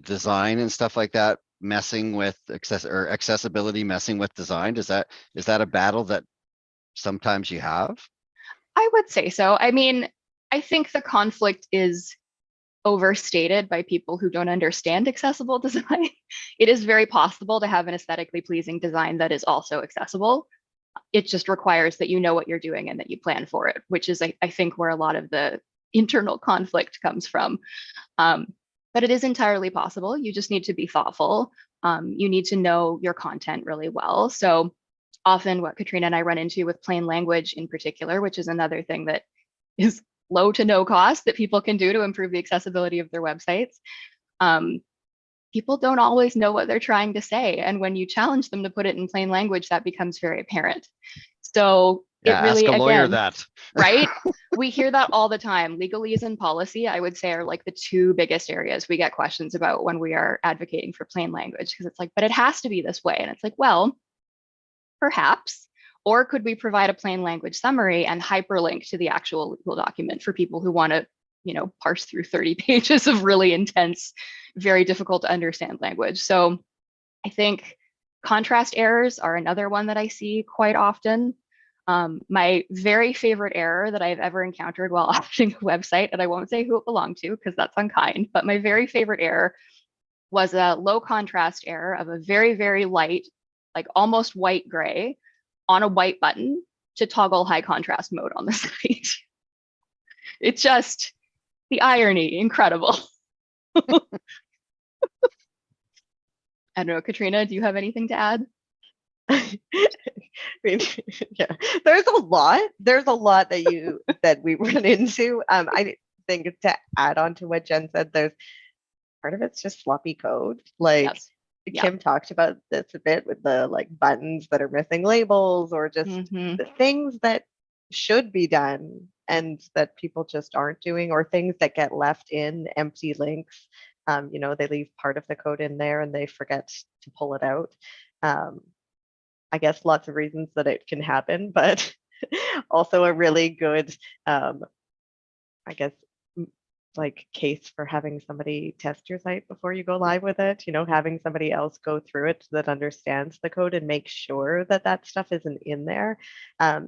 design and stuff like that messing with accessibility messing with design? Is that a battle that sometimes you have? I would say so. I mean, I think the conflict is overstated by people who don't understand accessible design. It is very possible to have an aesthetically pleasing design that is also accessible. It just requires that you know what you're doing and that you plan for it, which is, I think, where a lot of the internal conflict comes from. But it is entirely possible. You just need to be thoughtful. You need to know your content really well. So often what Katrina and I run into with plain language in particular, which is another thing that is low to no cost that people can do to improve the accessibility of their websites. People don't always know what they're trying to say. And when you challenge them to put it in plain language, that becomes very apparent. So yeah, it really, ask a lawyer again, that. right? We hear that all the time. Legalese and policy, I would say, are like the two biggest areas we get questions about when we are advocating for plain language, because it's like, but it has to be this way. And it's like, well, perhaps. Or could we provide a plain language summary and hyperlink to the actual legal document for people who want to, parse through 30 pages of really intense, very difficult to understand language? So I think contrast errors are another one that I see quite often. My very favorite error that I've ever encountered while auditing a website, and I won't say who it belonged to because that's unkind, but my very favorite error was a low contrast error of a very, very light, like almost white gray on a white button to toggle high contrast mode on the site. It's just the irony, incredible. I don't know, Katrina, do you have anything to add? I mean, yeah, there's a lot that we run into. I think to add on to what Jen said, there's part of it's just sloppy code. Like Yes. Kim talked about this a bit with the like buttons that are missing labels, or just the things that should be done and that people just aren't doing, or things that get left in empty links. They leave part of the code in there and they forget to pull it out. I guess lots of reasons that it can happen, but also a really good, I guess, like case for having somebody test your site before you go live with it, having somebody else go through it that understands the code and make sure that that stuff isn't in there.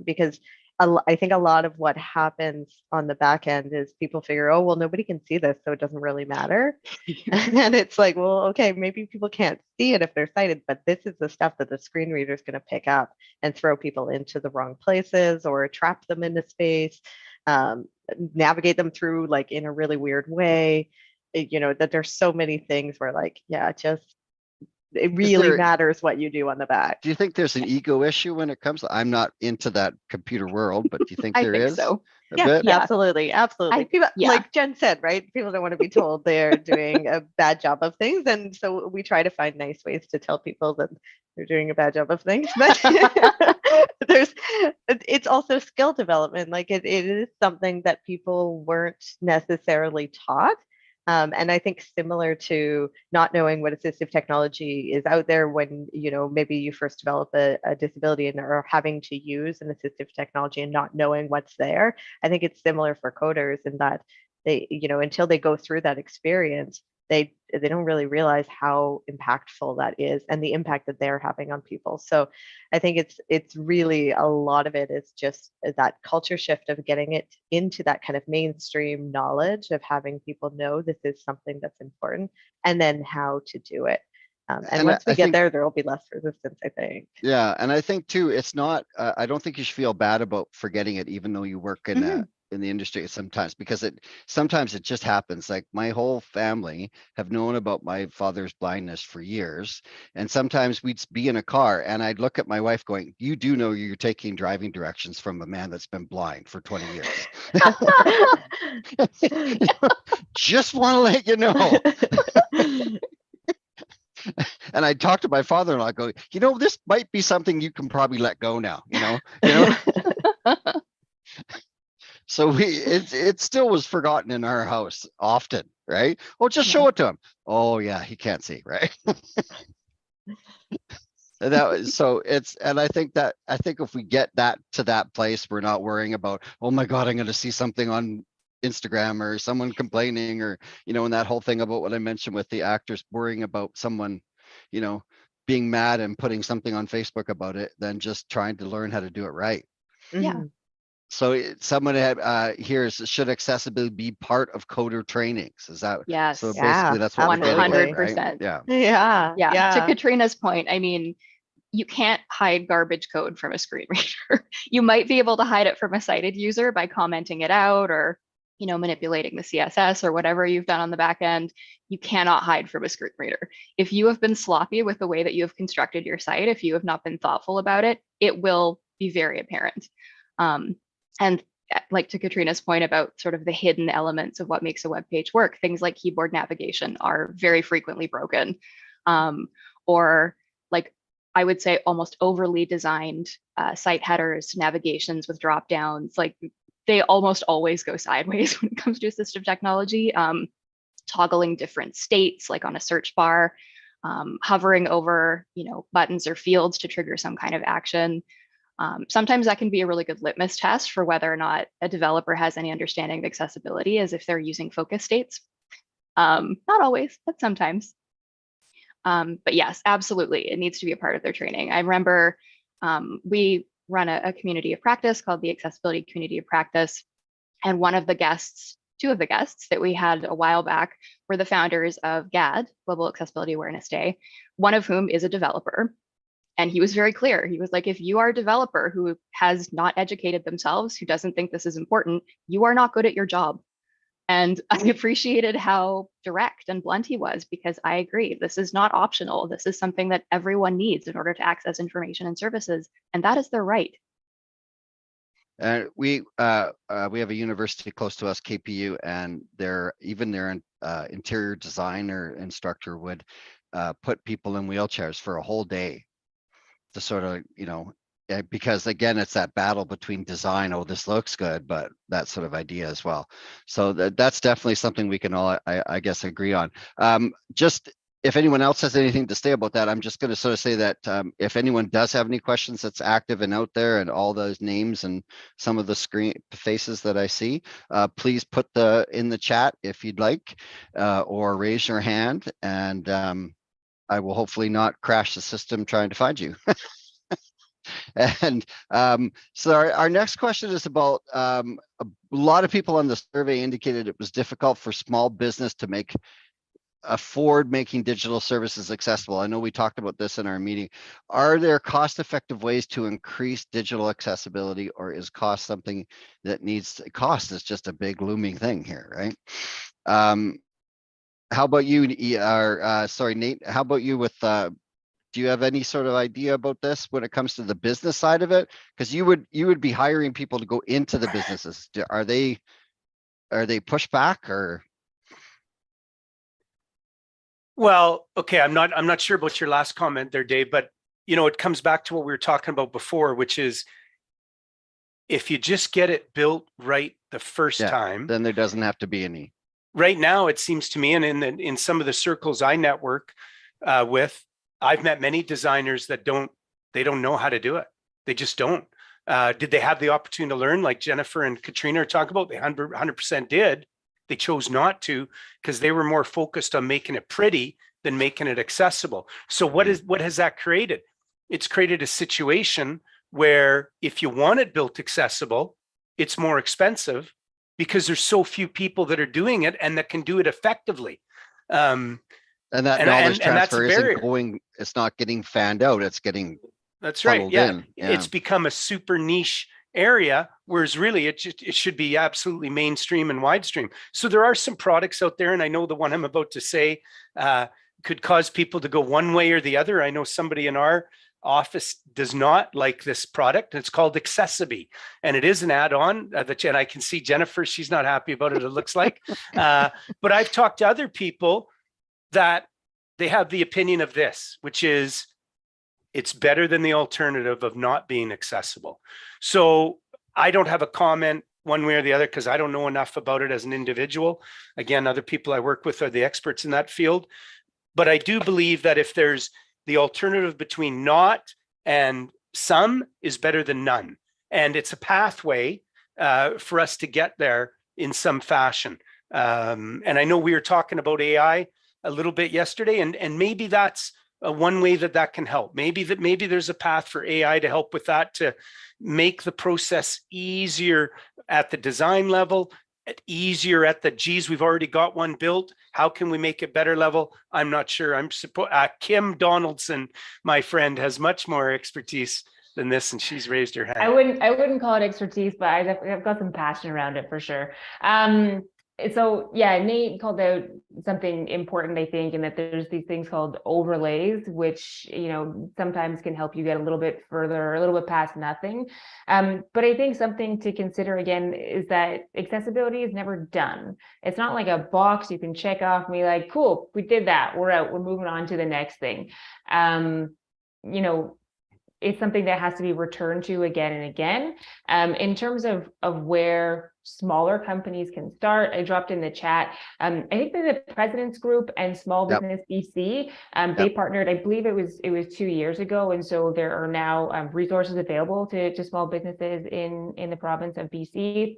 Because I think a lot of what happens on the back end is people figure, oh, well, nobody can see this, so it doesn't really matter. And it's like, well, okay, maybe people can't see it if they're sighted, but this is the stuff that the screen reader is going to pick up and throw people into the wrong places or trap them into space. Navigate them through like in a really weird way, that there's so many things where like, yeah, it really matters what you do on the back. Do you think there's an ego issue when it comes to, I'm not into that computer world, but do you think there is? So. A bit? Absolutely. People, like Jen said, right? People don't want to be told they're doing a bad job of things. And so we try to find nice ways to tell people that they're doing a bad job of things. But it's also skill development. Like it is something that people weren't necessarily taught. And I think similar to not knowing what assistive technology is out there when, maybe you first develop a disability and are having to use an assistive technology and not knowing what's there. I think it's similar for coders in that they, until they go through that experience, they don't really realize how impactful that is and the impact that they're having on people. So I think it's really a lot of it is just that culture shift of getting it into that kind of mainstream knowledge of having people know this is something that's important and then how to do it. And And once we I get think- there, there will be less resistance, I think. Yeah, and I think too, it's not. I don't think you should feel bad about forgetting it, even though you work in in the industry sometimes, because sometimes it just happens. Like my whole family have known about my father's blindness for years, and sometimes we'd be in a car, and I'd look at my wife, going, "You do know you're taking driving directions from a man that's been blind for 20 years." Just want to let you know. And I talked to my father-in-law, go, this might be something you can probably let go now, So it still was forgotten in our house often, right? Well, just show it to him. Oh yeah, he can't see, right? And I think if we get that to that place, we're not worrying about, oh my God, I'm going to see something on Instagram or someone complaining, or and that whole thing about what I mentioned with the actors worrying about someone, being mad and putting something on Facebook about it, than just trying to learn how to do it right. Yeah. So someone had here is, should accessibility be part of coder trainings? Is that Yes. so? Yeah, Basically, that's what we're getting at, 100%. right? Yeah. Yeah. To Katrina's point, I mean, you can't hide garbage code from a screen reader. You might be able to hide it from a sighted user by commenting it out, or manipulating the CSS or whatever you've done on the back end. You cannot hide from a screen reader. If you have been sloppy with the way that you have constructed your site, if you have not been thoughtful about it, it will be very apparent. And like to Katrina's point about sort of the hidden elements of what makes a web page work, things like keyboard navigation are very frequently broken. Or like, I would say almost overly designed site headers, navigations with drop downs, like they almost always go sideways when it comes to assistive technology. Toggling different states, like on a search bar, hovering over, buttons or fields to trigger some kind of action. Sometimes that can be a really good litmus test for whether or not a developer has any understanding of accessibility, as if they're using focus states. Not always, but sometimes. But yes, absolutely, it needs to be a part of their training. I remember we run a community of practice called the Accessibility Community of Practice. And two of the guests that we had a while back were the founders of GAD, Global Accessibility Awareness Day, one of whom is a developer. And he was very clear. He was like, if you are a developer who has not educated themselves, who doesn't think this is important, you are not good at your job. And I appreciated how direct and blunt he was, because I agree, this is not optional. This is something that everyone needs in order to access information and services, and that is their right. We have a university close to us, KPU, and their interior designer instructor would put people in wheelchairs for a whole day to sort of, because again, it's that battle between design, oh, this looks good, but that sort of idea as well. So that's definitely something we can all, I guess, agree on. Just if anyone else has anything to say about that, I'm just going to sort of say that if anyone does have any questions that's active and out there, and all those names and some of the screen faces that I see, please put in the chat if you'd like, or raise your hand, and I will hopefully not crash the system trying to find you. And so our next question is about a lot of people on the survey indicated it was difficult for small business to afford making digital services accessible. I know we talked about this in our meeting. Are there cost-effective ways to increase digital accessibility, or is cost something that cost is just a big looming thing here, right? How about you, Nate? How about you with, do you have any sort of idea about this when it comes to the business side of it? Because you would be hiring people to go into the businesses. Are they pushed back, or? Well, okay, I'm not sure about your last comment there, Dave, but it comes back to what we were talking about before, which is if you just get it built right the first time, then there doesn't have to be any. Right now, it seems to me, and in some of the circles I network with, I've met many designers that don't know how to do it. They just don't. Did they have the opportunity to learn, like Jennifer and Katrina are talking about? They 100% did. They chose not to because they were more focused on making it pretty than making it accessible. So what has that created? It's created a situation where if you want it built accessible, it's more expensive because there's so few people that are doing it and that can do it effectively. And that And knowledge that's a transfer barrier. isn't going, it's not getting fanned out, it's getting That's right. funneled Yeah. in. It's become a super niche area, whereas really it should be absolutely mainstream and widestream. So there are some products out there, and I know the one I'm about to say could cause people to go one way or the other. I know somebody in our office does not like this product. It's called Accessibility, and it is an add-on and I can see Jennifer, she's not happy about it, it looks like. But I've talked to other people that they have the opinion of this, which is it's better than the alternative of not being accessible. So I don't have a comment one way or the other because I don't know enough about it as an individual. Again, other people I work with are the experts in that field. But I do believe that if there's the alternative between not and some is better than none. And it's a pathway for us to get there in some fashion. And I know we were talking about AI a little bit yesterday, and maybe that's one way that can help. Maybe there's a path for AI to help with that, to make the process easier at the design level, easier at the, geez, we've already got one built, how can we make it better level? I'm not sure. Kim Donaldson, my friend, has much more expertise than this, and she's raised her hand. I wouldn't call it expertise, but I've got some passion around it for sure. So yeah, Nate called out something important, I think, and that there's these things called overlays, which, you know, sometimes can help you get a little bit further, a little bit past nothing. But I think something to consider again is that accessibility is never done. It's not like a box you can check off and be like, cool, we did that, we're out, we're moving on to the next thing. You know, it's something that has to be returned to again and again. In terms of where smaller companies can start, I dropped in the chat. I think that the President's Group and Small Business BC, they partnered, I believe it was 2 years ago. And so there are now resources available to small businesses in the province of BC.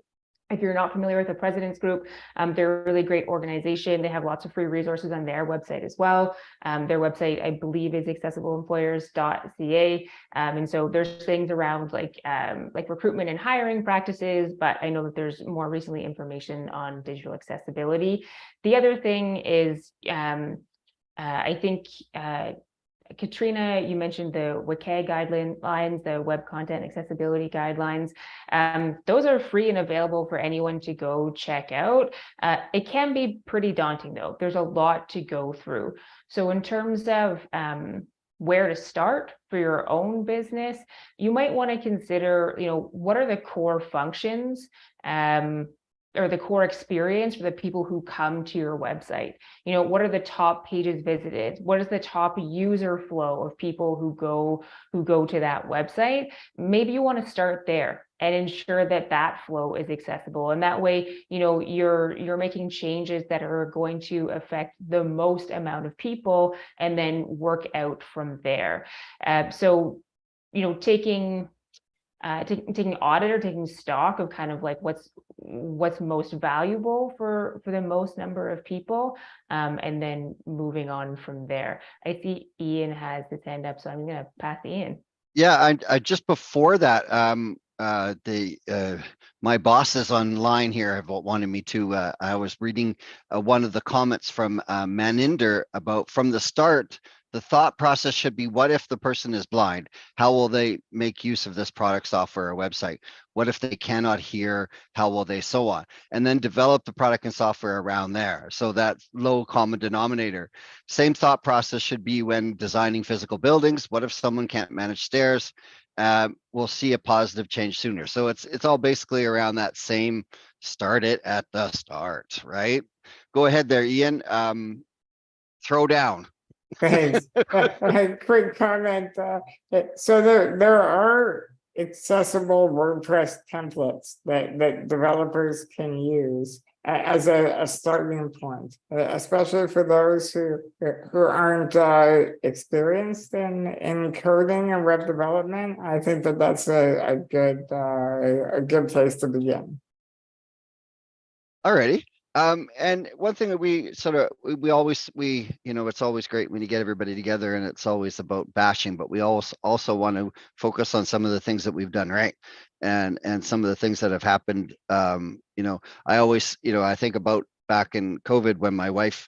If you're not familiar with the President's Group, they're a really great organization. They have lots of free resources on their website as well. Their website, I believe, is accessibleemployers.ca. And so there's things around like recruitment and hiring practices, but I know that there's more recently information on digital accessibility. The other thing is, I think, Katrina, you mentioned the WCAG guidelines, the Web Content Accessibility Guidelines. Those are free and available for anyone to go check out. It can be pretty daunting though. There's a lot to go through. So in terms of where to start for your own business, you might want to consider, you know, what are the core functions or the core experience for the people who come to your website. You know, what are the top pages visited? What is the top user flow of people who go to that website? Maybe you want to start there and ensure that that flow is accessible. And that way, you know, you're making changes that are going to affect the most amount of people and then work out from there. So, you know, taking audit or taking stock of kind of like what's most valuable for the most number of people, and then moving on from there. I see Ian has his hand up, so I'm going to pass to Ian. Yeah, I just before that, my bosses online here have wanted me to. I was reading one of the comments from Maninder about from the start. The thought process should be, what if the person is blind? How will they make use of this product, software, or website? What if they cannot hear? How will they, so on? And then develop the product and software around there. So that low common denominator. Same thought process should be when designing physical buildings. What if someone can't manage stairs? We'll see a positive change sooner. So it's all basically around that same, start it at the start, right? Go ahead there, Ian. Throw down. Thanks. Quick comment. So there are accessible WordPress templates that developers can use as a starting point, especially for those who aren't experienced in coding and web development. I think that's a good place to begin. Alrighty. And one thing that we always, you know, it's always great when you get everybody together and it's always about bashing, but we also want to focus on some of the things that we've done right. And some of the things that have happened. You know, I always, you know, I think about back in COVID when my wife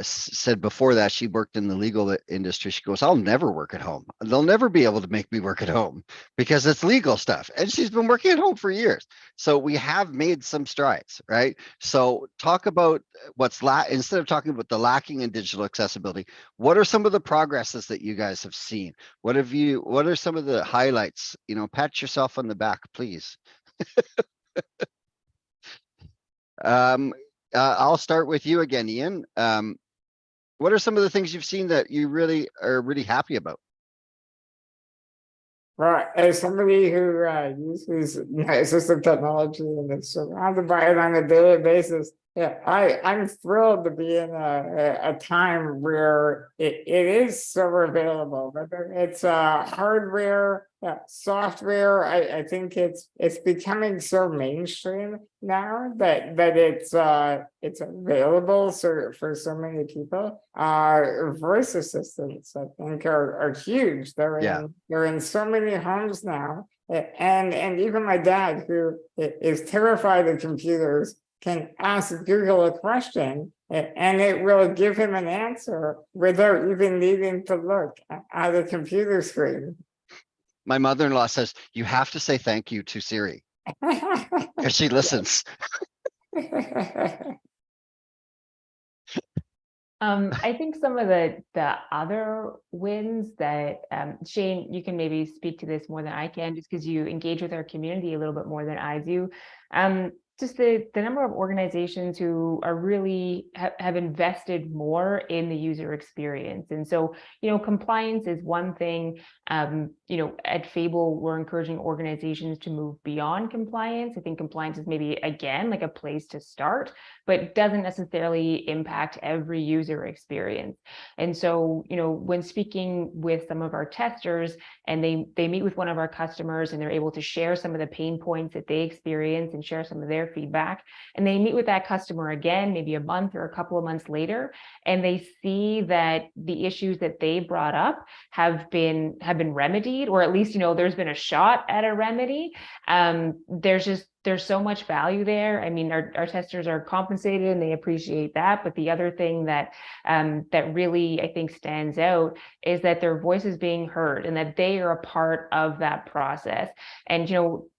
said before that she worked in the legal industry. She goes, I'll never work at home. They'll never be able to make me work at home because it's legal stuff. And she's been working at home for years. So we have made some strides, right? So talk about what's instead of talking about the lacking in digital accessibility, what are some of the progresses that you guys have seen? What are some of the highlights? Pat yourself on the back, please. I'll start with you again, Ian. What are some of the things you've seen that you really are really happy about? Well, as somebody who uses assistive technology and is surrounded by it on a daily basis, yeah, I'm thrilled to be in a time where it is so available. Whether it's hardware, software, I think it's becoming so mainstream now that it's available for so many people. Voice assistants, I think, are huge. They're in so many homes now. And even my dad, who is terrified of computers, can ask Google a question and it will give him an answer without even needing to look at a computer screen. My mother-in-law says you have to say thank you to Siri because she listens. I think some of the other wins that Shane, you can maybe speak to this more than I can, just because you engage with our community a little bit more than I do. Just the number of organizations who are really have invested more in the user experience. And so, compliance is one thing. At Fable, we're encouraging organizations to move beyond compliance. I think compliance is maybe, again, like a place to start, but doesn't necessarily impact every user experience. And so, when speaking with some of our testers and they meet with one of our customers and they're able to share some of the pain points that they experience and share some of their feedback, and they meet with that customer again, maybe a month or a couple of months later, and they see that the issues that they brought up have been remedied, or at least, there's been a shot at a remedy. There's so much value there. I mean, our testers are compensated and they appreciate that. But the other thing that really, I think, stands out is that their voice is being heard and that they are a part of that process. And,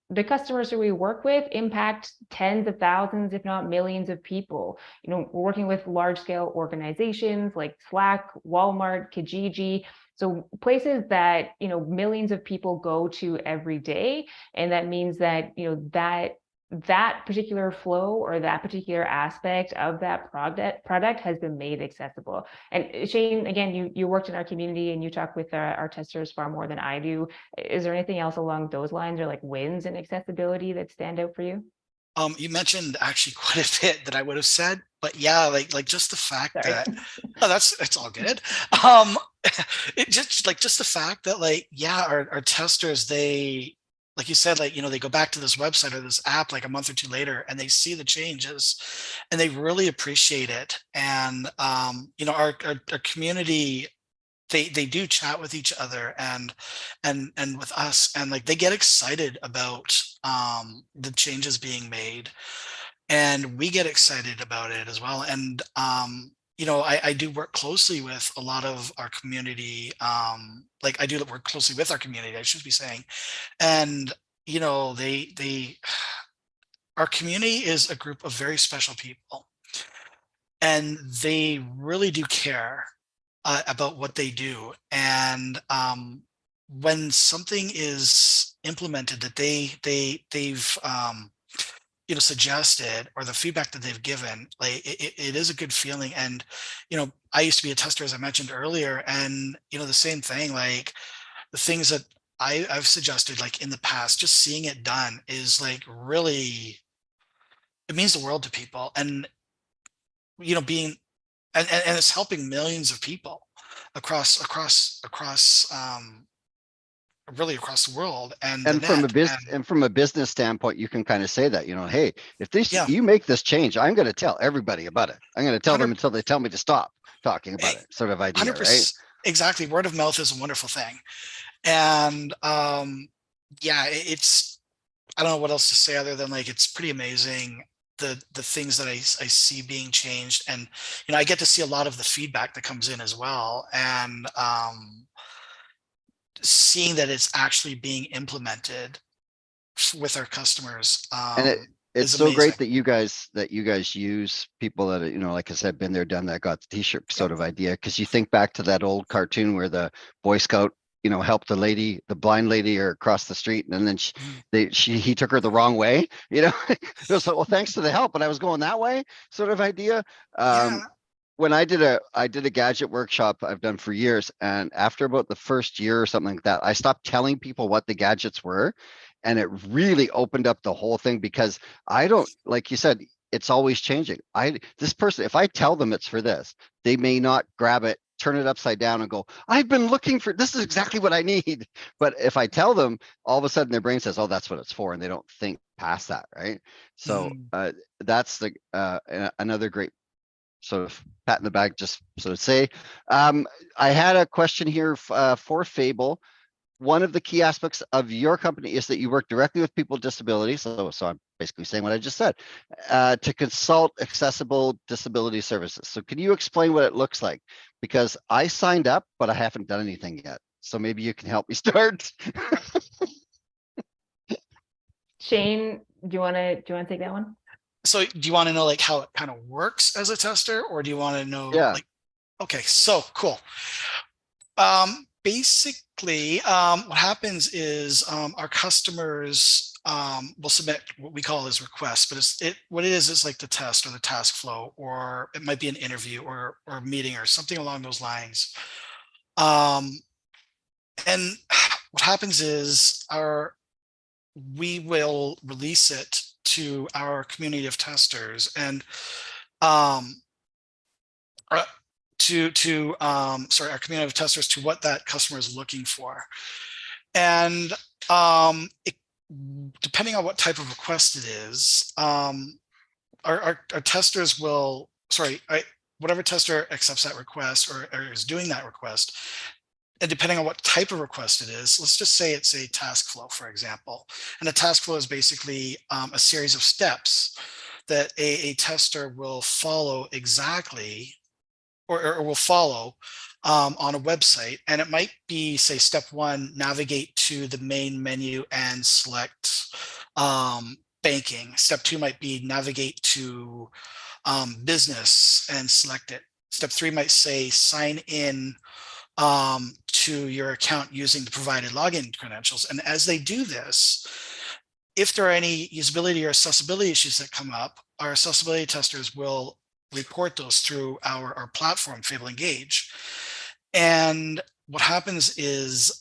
the customers that we work with impact tens of thousands, if not millions of people. We're working with large scale organizations like Slack, Walmart, Kijiji. So places that, millions of people go to every day. And that means that, that particular flow or that particular aspect of that product has been made accessible. And Shane, again, you worked in our community and you talk with our testers far more than I do. Is there anything else along those lines or like wins in accessibility that stand out for you? You mentioned actually quite a bit that I would have said, but yeah, like just the fact Sorry. that it's all good. It just the fact that our testers, they, like you said, they go back to this website or this app like a month or two later and they see the changes and they really appreciate it. And our community, they do chat with each other and with us, and they get excited about the changes being made, and we get excited about it as well. And I do work closely with a lot of our community. I do work closely with our community, I should be saying. And our community is a group of very special people, and they really do care about what they do. And when something is implemented that they've suggested, or the feedback that they've given, it is a good feeling. And I used to be a tester, as I mentioned earlier, and the same thing, the things that I've suggested in the past, just seeing it done is really, it means the world to people. And being and it's helping millions of people across really across the world. And from a business standpoint, you can kind of say that, hey, if you make this change, I'm going to tell everybody about it. I'm going to tell them until they tell me to stop talking about it, sort of idea, right? Exactly. Word of mouth is a wonderful thing. And it's, I don't know what else to say other than it's pretty amazing the things that I see being changed, and I get to see a lot of the feedback that comes in as well, and seeing that it's actually being implemented with our customers And it's is so amazing. great that you guys use people that, like I said, been there, done that, got the t-shirt sort of idea. Because you think back to that old cartoon where the Boy Scout, helped the blind lady or across the street, and then he took her the wrong way. It was like, well, thanks to the help, but I was going that way, sort of idea. Yeah. When I did a gadget workshop I've done for years, and after about the first year or something like that, I stopped telling people what the gadgets were, and it really opened up the whole thing, because I don't, like you said, it's always changing. This person, if I tell them it's for this, they may not grab it, turn it upside down and go, I've been looking for, this is exactly what I need. But if I tell them, all of a sudden their brain says, oh, that's what it's for, and they don't think past that, right? So that's another great sort of pat in the back, just so to say. I had a question here for Fable. One of the key aspects of your company is that you work directly with people with disabilities. So I'm basically saying what I just said, to consult accessible disability services. So can you explain what it looks like? Because I signed up, but I haven't done anything yet. So maybe you can help me start. Shane, do you want to take that one? So do you want to know like how it kind of works as a tester, or do you want to know like, okay, so cool. Basically, what happens is our customers will submit what we call as requests, but what it is like the test or the task flow, or it might be an interview or a meeting or something along those lines. And what happens is we will release it to our community of testers, and our community of testers, to what that customer is looking for. And depending on what type of request it is, our testers will, whatever tester accepts that request or is doing that request, and depending on what type of request it is, let's just say it's a task flow, for example. And a task flow is basically a series of steps that a tester will follow exactly, or will follow on a website. And it might be, say, step one, navigate to the main menu and select banking. Step two might be navigate to business and select it. Step three might say sign in to your account using the provided login credentials. And as they do this, if there are any usability or accessibility issues that come up, our accessibility testers will report those through our platform, Fable Engage. And what happens is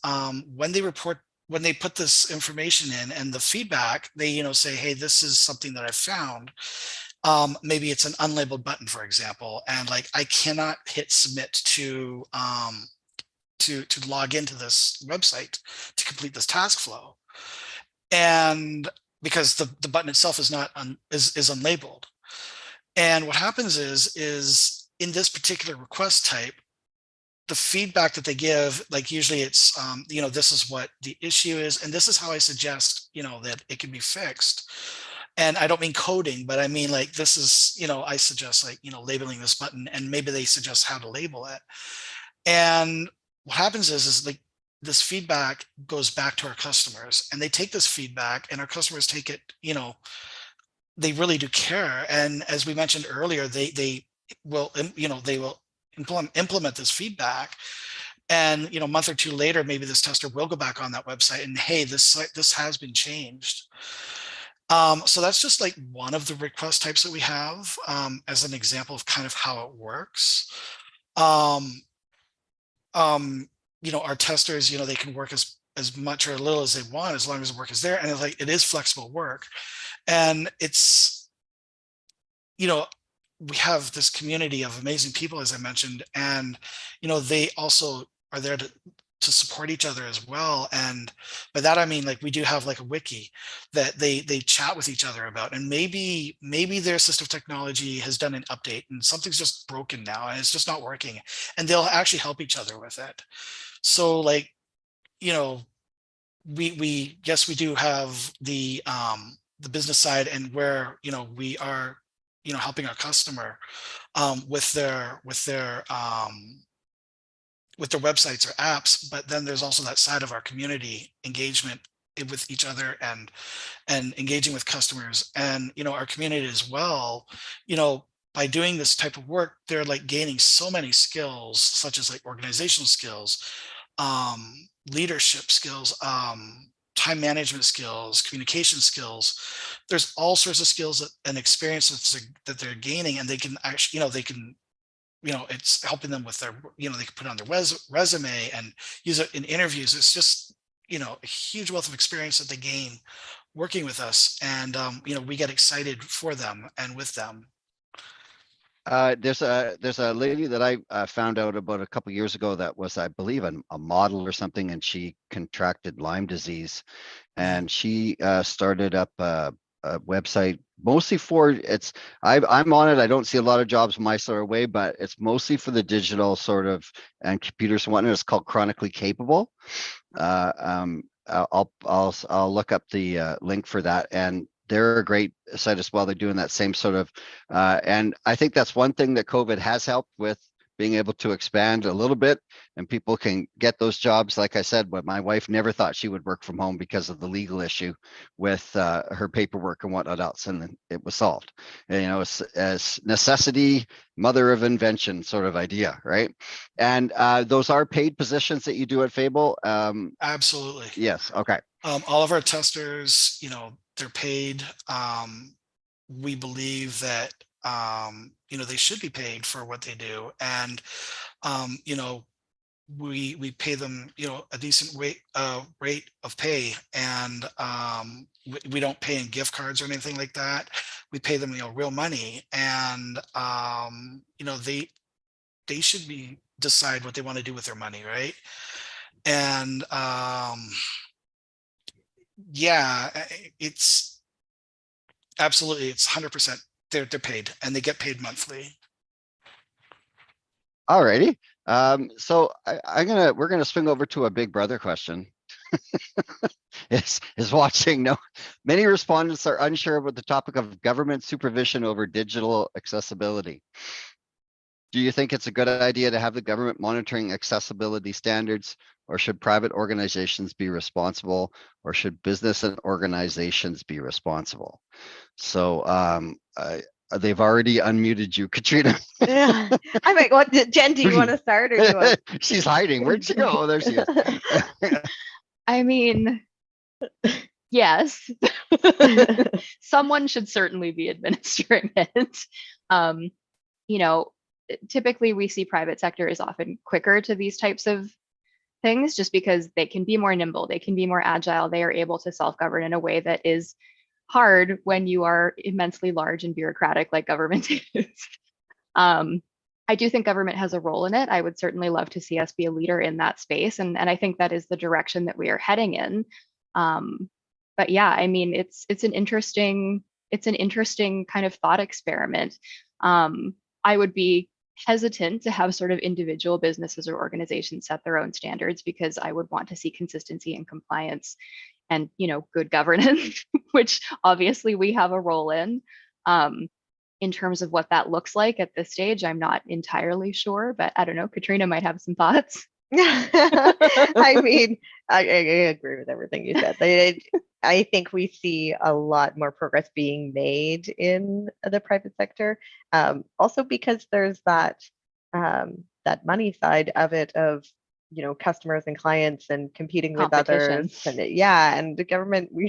when they put this information in and the feedback, they say, hey, this is something that I found. Maybe it's an unlabeled button, for example, and like I cannot hit submit to log into this website to complete this task flow, and because the button itself is not is unlabeled. And what happens is in this particular request type, the feedback that they give, like usually it's this is what the issue is, and this is how I suggest that it can be fixed. And I don't mean coding, but I mean like this is I suggest like labeling this button, and maybe they suggest how to label it. And what happens is like this feedback goes back to our customers, and they take this feedback, and our customers take it, they really do care. And as we mentioned earlier, they will implement this feedback, and a month or two later, maybe this tester will go back on that website and, hey, this has been changed. So that's just like one of the request types that we have as an example of kind of how it works. Our testers, they can work as much or a little as they want, as long as the work is there, and it is flexible work. And it's, we have this community of amazing people, as I mentioned, and they also are there to support each other as well. And by that I mean, like, we do have like a wiki that they chat with each other about, and maybe their assistive technology has done an update and something's just broken now and it's just not working, and they'll actually help each other with it. So like, we yes, we do have the the business side and where, we are, helping our customer with their websites or apps, but then there's also that side of our community engagement with each other and engaging with customers and our community as well. By doing this type of work, they're like gaining so many skills, such as like organizational skills, leadership skills, time management skills, communication skills. There's all sorts of skills and experiences that they're gaining, and they can actually, they can, it's helping them with their, they can put it on their resume and use it in interviews. It's just, a huge wealth of experience that they gain working with us. And, we get excited for them and with them. There's a lady that I found out about a couple years ago that was, I believe, a model or something, and she contracted Lyme disease, and she started up a website mostly for I'm on it. I don't see a lot of jobs my sort of way, but it's mostly for the digital sort of and computers and whatnot. It's called Chronically Capable. I'll look up the link for that, and they're a great site as well. They're doing that same sort of, and I think that's one thing that COVID has helped with, being able to expand a little bit, and people can get those jobs. Like I said, but my wife never thought she would work from home because of the legal issue with her paperwork and whatnot else, and it was solved. And, it's as necessity, mother of invention sort of idea, right? And those are paid positions that you do at Fable. Absolutely. Yes. Okay. All of our testers, they're paid. We believe that they should be paid for what they do, and we pay them a decent rate of pay, and we don't pay in gift cards or anything like that. We pay them real money, and they should be decide what they want to do with their money, right? And yeah, it's absolutely, it's 100%. They're paid, and they get paid monthly. All righty. So we're gonna swing over to a big brother question. is watching. No, many respondents are unsure about the topic of government supervision over digital accessibility. Do you think it's a good idea to have the government monitoring accessibility standards, or should private organizations be responsible, or should business and organizations be responsible? So they've already unmuted you, Katrina. Yeah. I'm like, what, Jen, do you want to start, or do you want? She's hiding. Where'd she go? Oh, there she is. I mean, yes, someone should certainly be administering it. Typically we see private sector is often quicker to these types of things, just because they can be more nimble, they can be more agile, they are able to self-govern in a way that is hard when you are immensely large and bureaucratic like government is. I do think government has a role in it. I would certainly love to see us be a leader in that space, and I think that is the direction that we are heading in. But yeah, I mean, it's an interesting kind of thought experiment. I would be hesitant to have sort of individual businesses or organizations set their own standards, because I would want to see consistency and compliance and good governance, which obviously we have a role in. In terms of what that looks like at this stage, I'm not entirely sure, but I don't know. Katrina might have some thoughts. I mean, I agree with everything you said. I think we see a lot more progress being made in the private sector. Also because there's that money side of it, of customers and clients and competing with others, and and the government, we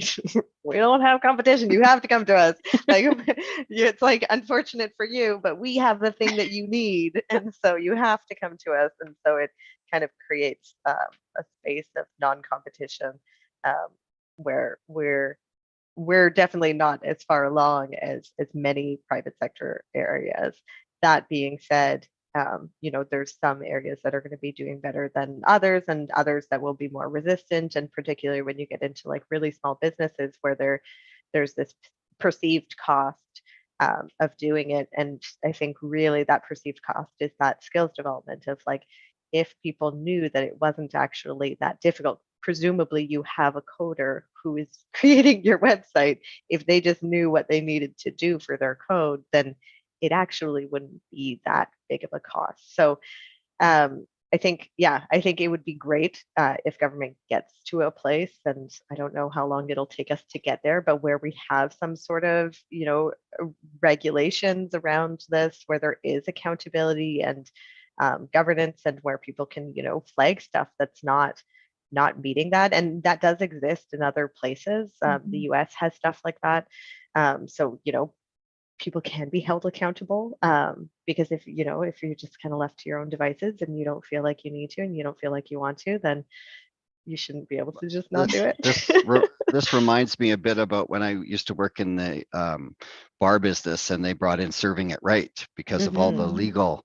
don't have competition. You have to come to us. Like, it's like unfortunate for you, but we have the thing that you need, and so you have to come to us. And so it kind of creates a space of non-competition, where we're definitely not as far along as many private sector areas. That being said, there's some areas that are going to be doing better than others, and others that will be more resistant. And particularly when you get into like really small businesses where there's this perceived cost of doing it. And I think really that perceived cost is that skills development of, like, if people knew that it wasn't actually that difficult, presumably you have a coder who is creating your website. If they just knew what they needed to do for their code, then it actually wouldn't be that big of a cost. So I think it would be great if government gets to a place, and I don't know how long it'll take us to get there, but where we have some sort of, regulations around this, where there is accountability and governance, and where people can, flag stuff that's not meeting that. And that does exist in other places. The US has stuff like that. So, people can be held accountable, because if you're just kind of left to your own devices and you don't feel like you need to and you don't feel like you want to, then you shouldn't be able to just not do it. This reminds me a bit about when I used to work in the bar business, and they brought in serving it right because of all the legal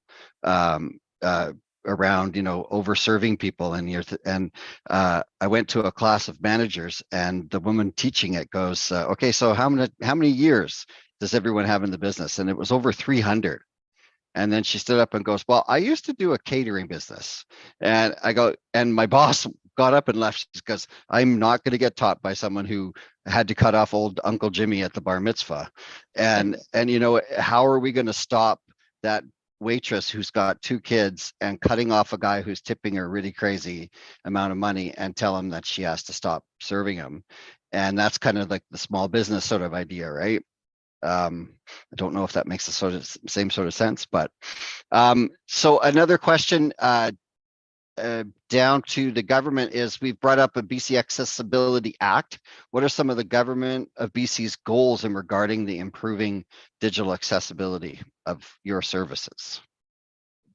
around, over serving people. And I went to a class of managers, and the woman teaching it goes, okay, so how many years does everyone have in the business? And it was over 300. And then she stood up and goes, well, I used to do a catering business. And I go, and my boss got up and left because I'm not going to get taught by someone who had to cut off old Uncle Jimmy at the bar mitzvah. And how are we going to stop that waitress who's got 2 kids and cutting off a guy who's tipping her a really crazy amount of money and tell him that she has to stop serving him? And that's kind of like the small business sort of idea, right? I don't know if that makes the same sort of sense, but so another question down to the government is, we've brought up a BC Accessibility Act. What are some of the government of BC's goals in regarding the improving digital accessibility of your services?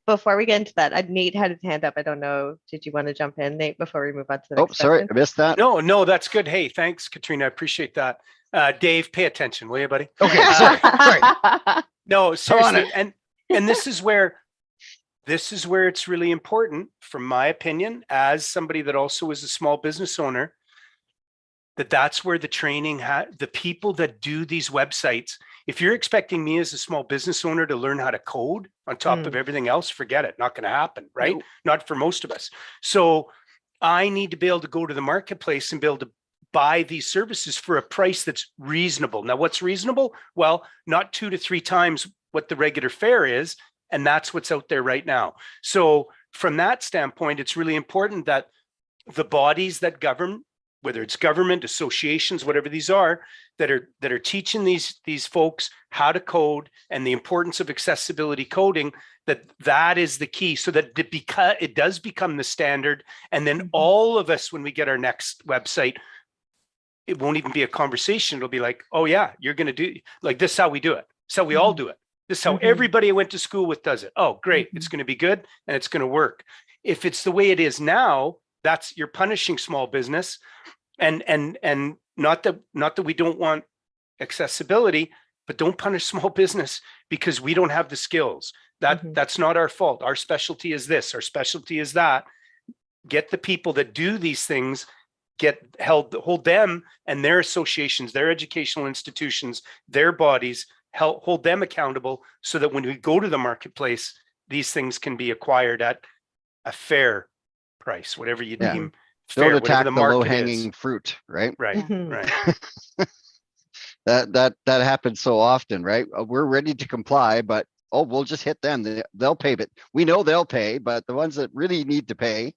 Before we get into that, Nate had his hand up. I don't know. Did you want to jump in, Nate, before we move on to the next sorry, question? I missed that. No, that's good. Hey, thanks, Katrina. I appreciate that. Dave, pay attention, will you, buddy? Okay, sorry. No, seriously, and this is where it's really important, from my opinion, as somebody that also is a small business owner, that's where the training, the people that do these websites. If you're expecting me as a small business owner to learn how to code on top of everything else, forget it. Not going to happen, right? No. Not for most of us. So I need to be able to go to the marketplace and be able to buy these services for a price that's reasonable. Now, what's reasonable? Well, not 2 to 3 times what the regular fare is. And that's what's out there right now. So from that standpoint, it's really important that the bodies that govern, whether it's government, associations, whatever these are, that are teaching these folks how to code and the importance of accessibility coding, that is the key, so that it does become the standard. And then all of us, when we get our next website, it won't even be a conversation. It'll be like, oh yeah, you're going to do like this is how we do it. This is how we all do it. This is how everybody I went to school with does it. Oh, great. It's going to be good and it's going to work. If it's the way it is now, you're punishing small business. And not that we don't want accessibility, but don't punish small business because we don't have the skills. That's not our fault. Our specialty is this, our specialty is that. Get the people that do these things, hold them and their associations, their educational institutions, their bodies, hold them accountable, so that when we go to the marketplace, these things can be acquired at a fair price, whatever you deem fair, don't attack the low-hanging fruit, right? Right. Right. that happens so often, right? We're ready to comply, but we'll just hit them. They'll pay, but we know they'll pay, but the ones that really need to pay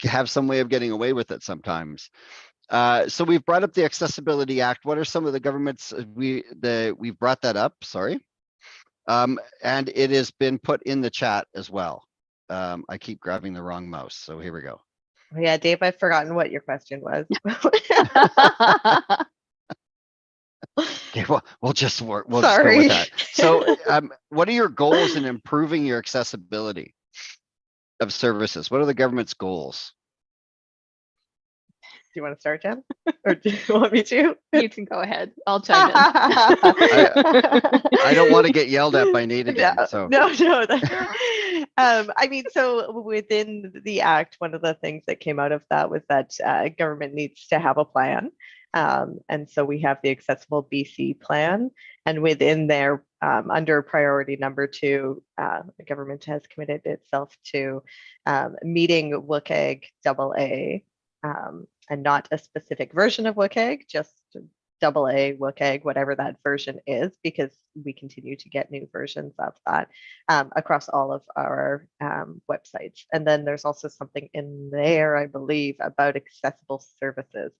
have some way of getting away with it sometimes. So we've brought up the Accessibility Act. What are some of the governments we've brought that up? Sorry. And it has been put in the chat as well. I keep grabbing the wrong mouse, so here we go. Yeah, Dave, I've forgotten what your question was. Okay, well, we'll just go with that. So, what are your goals in improving your accessibility of services? What are the government's goals? Do you want to start, Jen? Or do you want me to? You can go ahead. I'll chime in. I don't want to get yelled at by Nate again. No. I mean, so within the act, one of the things that came out of that was that government needs to have a plan. And so we have the Accessible BC plan. And within there, under priority number 2, the government has committed itself to meeting WCAG AA and not a specific version of WCAG, just AA WCAG, whatever that version is, because we continue to get new versions of that across all of our websites. And then there's also something in there, I believe, about accessible services.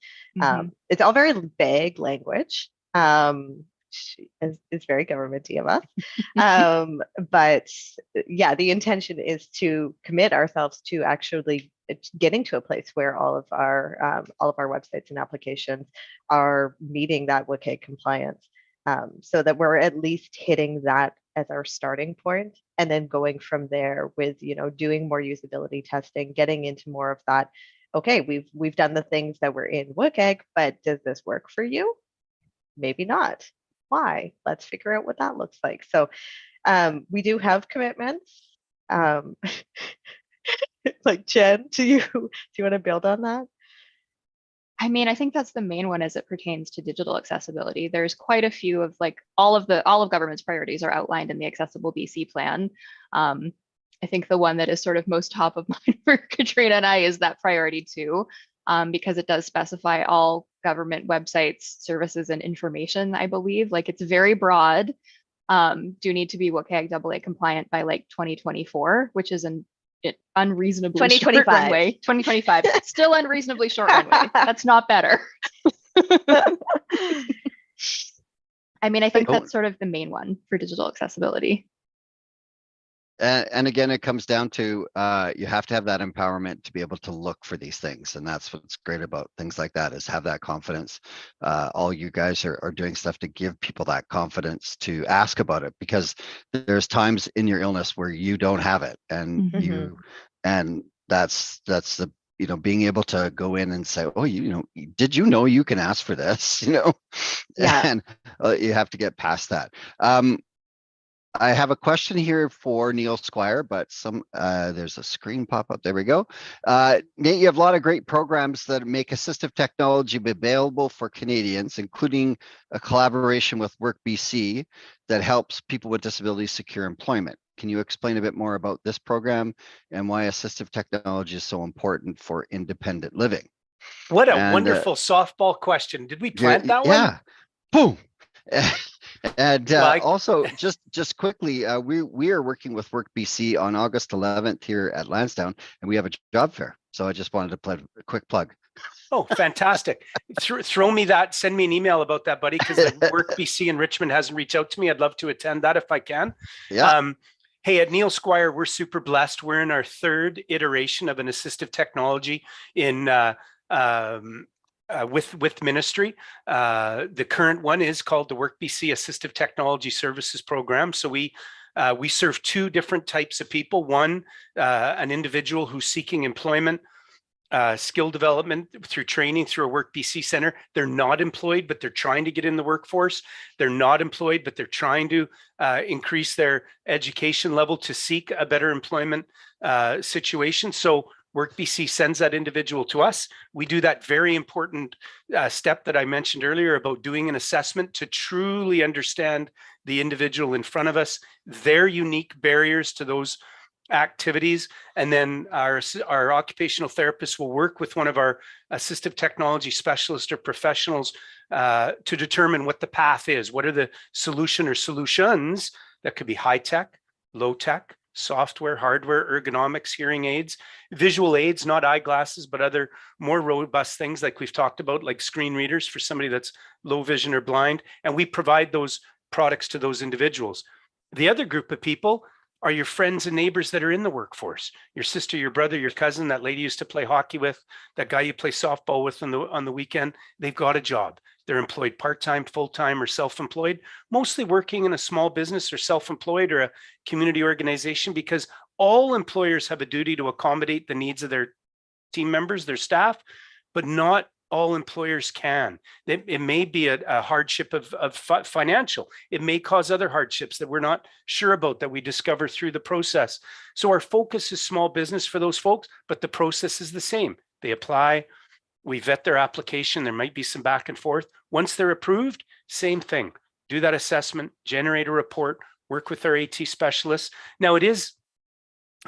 It's all very vague language. Is very governmenty of us. But yeah, the intention is to commit ourselves to actually getting to a place where all of our websites and applications are meeting that WCAG compliance, so that we're at least hitting that as our starting point, and then going from there with, you know, doing more usability testing, getting into more of that. Okay, we've done the things that were in WCAG, but does this work for you? Maybe not. Why? Let's figure out what that looks like. So we do have commitments. Like, Jen, do you want to build on that? I mean, I think that's the main one as it pertains to digital accessibility. There's quite a few of, like, all of government's priorities are outlined in the Accessible BC plan. I think the one that is sort of most top of mind for Katrina and I is that priority 2, because it does specify all government websites, services, and information, I believe. Like, it's very broad. Do need to be WCAG AA compliant by like 2024, which is an unreasonably 2025. short runway. 2025, still unreasonably short runway. That's not better. I mean, I think that's sort of the main one for digital accessibility. And again, it comes down to you have to have that empowerment to be able to look for these things. And that's what's great about things like that, is have that confidence. All you guys are doing stuff to give people that confidence to ask about it, because there's times in your illness where you don't have it, and and that's the, you know, being able to go in and say, oh, you know, did you know you can ask for this? You know, yeah. And you have to get past that. I have a question here for Neil Squire, but there's a screen pop up. There we go. Nate, you have a lot of great programs that make assistive technology available for Canadians, including a collaboration with Work BC that helps people with disabilities secure employment. Can you explain a bit more about this program and why assistive technology is so important for independent living? What a wonderful softball question. Did we plant that one? Yeah. Boom. And also, just quickly, we are working with Work BC on August 11th here at Lansdowne, and we have a job fair. So I just wanted to play a quick plug. Oh, fantastic. Throw me that, send me an email about that, buddy, because the Work BC in Richmond hasn't reached out to me. I'd love to attend that if I can. Yeah. Hey, at Neil Squire, we're super blessed. We're in our 3rd iteration of an assistive technology in with ministry. The current one is called the Work BC Assistive Technology Services Program. So we serve 2 different types of people. One, an individual who's seeking employment, skill development through training through a Work BC center. They're not employed, but they're trying to get in the workforce. They're not employed, but they're trying to increase their education level to seek a better employment situation. So Work BC sends that individual to us. We do that very important step that I mentioned earlier about doing an assessment to truly understand the individual in front of us, their unique barriers to those activities. And then our occupational therapist will work with one of our assistive technology specialists or professionals to determine what the path is. What are the solution or solutions that could be high tech, low tech, software, hardware, ergonomics, hearing aids, visual aids, not eyeglasses, but other more robust things like we've talked about, like screen readers for somebody that's low vision or blind. And we provide those products to those individuals. The other group of people are your friends and neighbors that are in the workforce. Your sister, your brother, your cousin, that lady you used to play hockey with, that guy you play softball with on the weekend. They've got a job. They're employed part-time, full-time, or self-employed, mostly working in a small business or self-employed or a community organization, because all employers have a duty to accommodate the needs of their team members, their staff, but not all employers can. It may be a hardship of financial. It may cause other hardships that we're not sure about, that we discover through the process. So our focus is small business for those folks, but the process is the same. They apply, we vet their application. There might be some back and forth. Once they're approved, same thing. Do that assessment, generate a report, work with our AT specialists. Now it is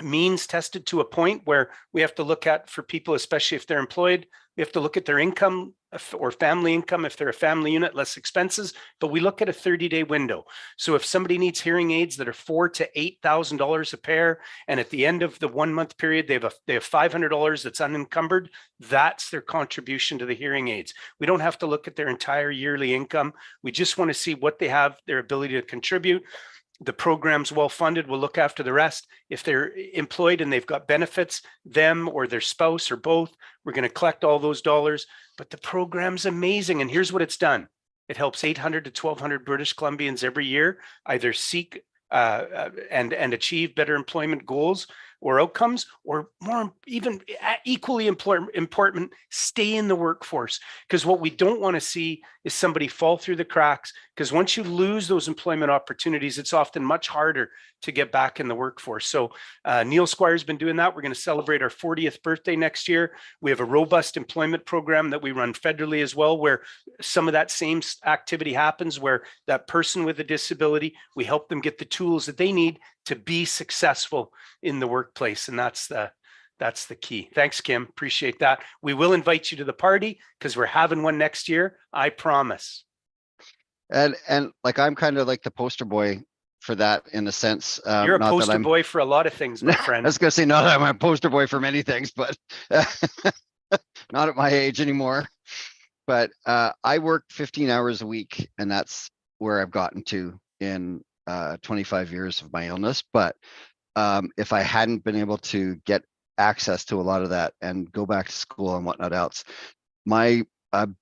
means tested to a point where we have to look at, for people, especially if they're employed, We have to look at their income or family income, if they're a family unit, less expenses, but we look at a 30-day window. So if somebody needs hearing aids that are $4,000 to $8,000 a pair, and at the end of the 1 month period, they have $500 that's unencumbered, that's their contribution to the hearing aids. We don't have to look at their entire yearly income. We just want to see what they have, their ability to contribute. The program's well funded, we'll look after the rest. If they're employed and they've got benefits, them or their spouse or both, we're going to collect all those dollars. But the program's amazing. And here's what it's done. It helps 800 to 1,200 British Columbians every year either seek and achieve better employment goals or outcomes, or more even equally important, stay in the workforce. Because what we don't want to see is somebody fall through the cracks, because once you lose those employment opportunities, it's often much harder to get back in the workforce. So Neil Squire's been doing that. We're going to celebrate our 40th birthday next year. We have a robust employment program that we run federally as well, where some of that same activity happens, where that person with a disability, we help them get the tools that they need to be successful in the workplace. And that's the key. Thanks, Kim. Appreciate that. We will invite you to the party because we're having one next year. I promise. And like, I'm kind of like the poster boy for that in a sense. You're a poster boy for a lot of things, my friend. I was gonna say, not that I'm a poster boy for many things, but not at my age anymore. But I work 15 hours a week, and that's where I've gotten to in 25 years of my illness. But if I hadn't been able to get access to a lot of that and go back to school and whatnot else,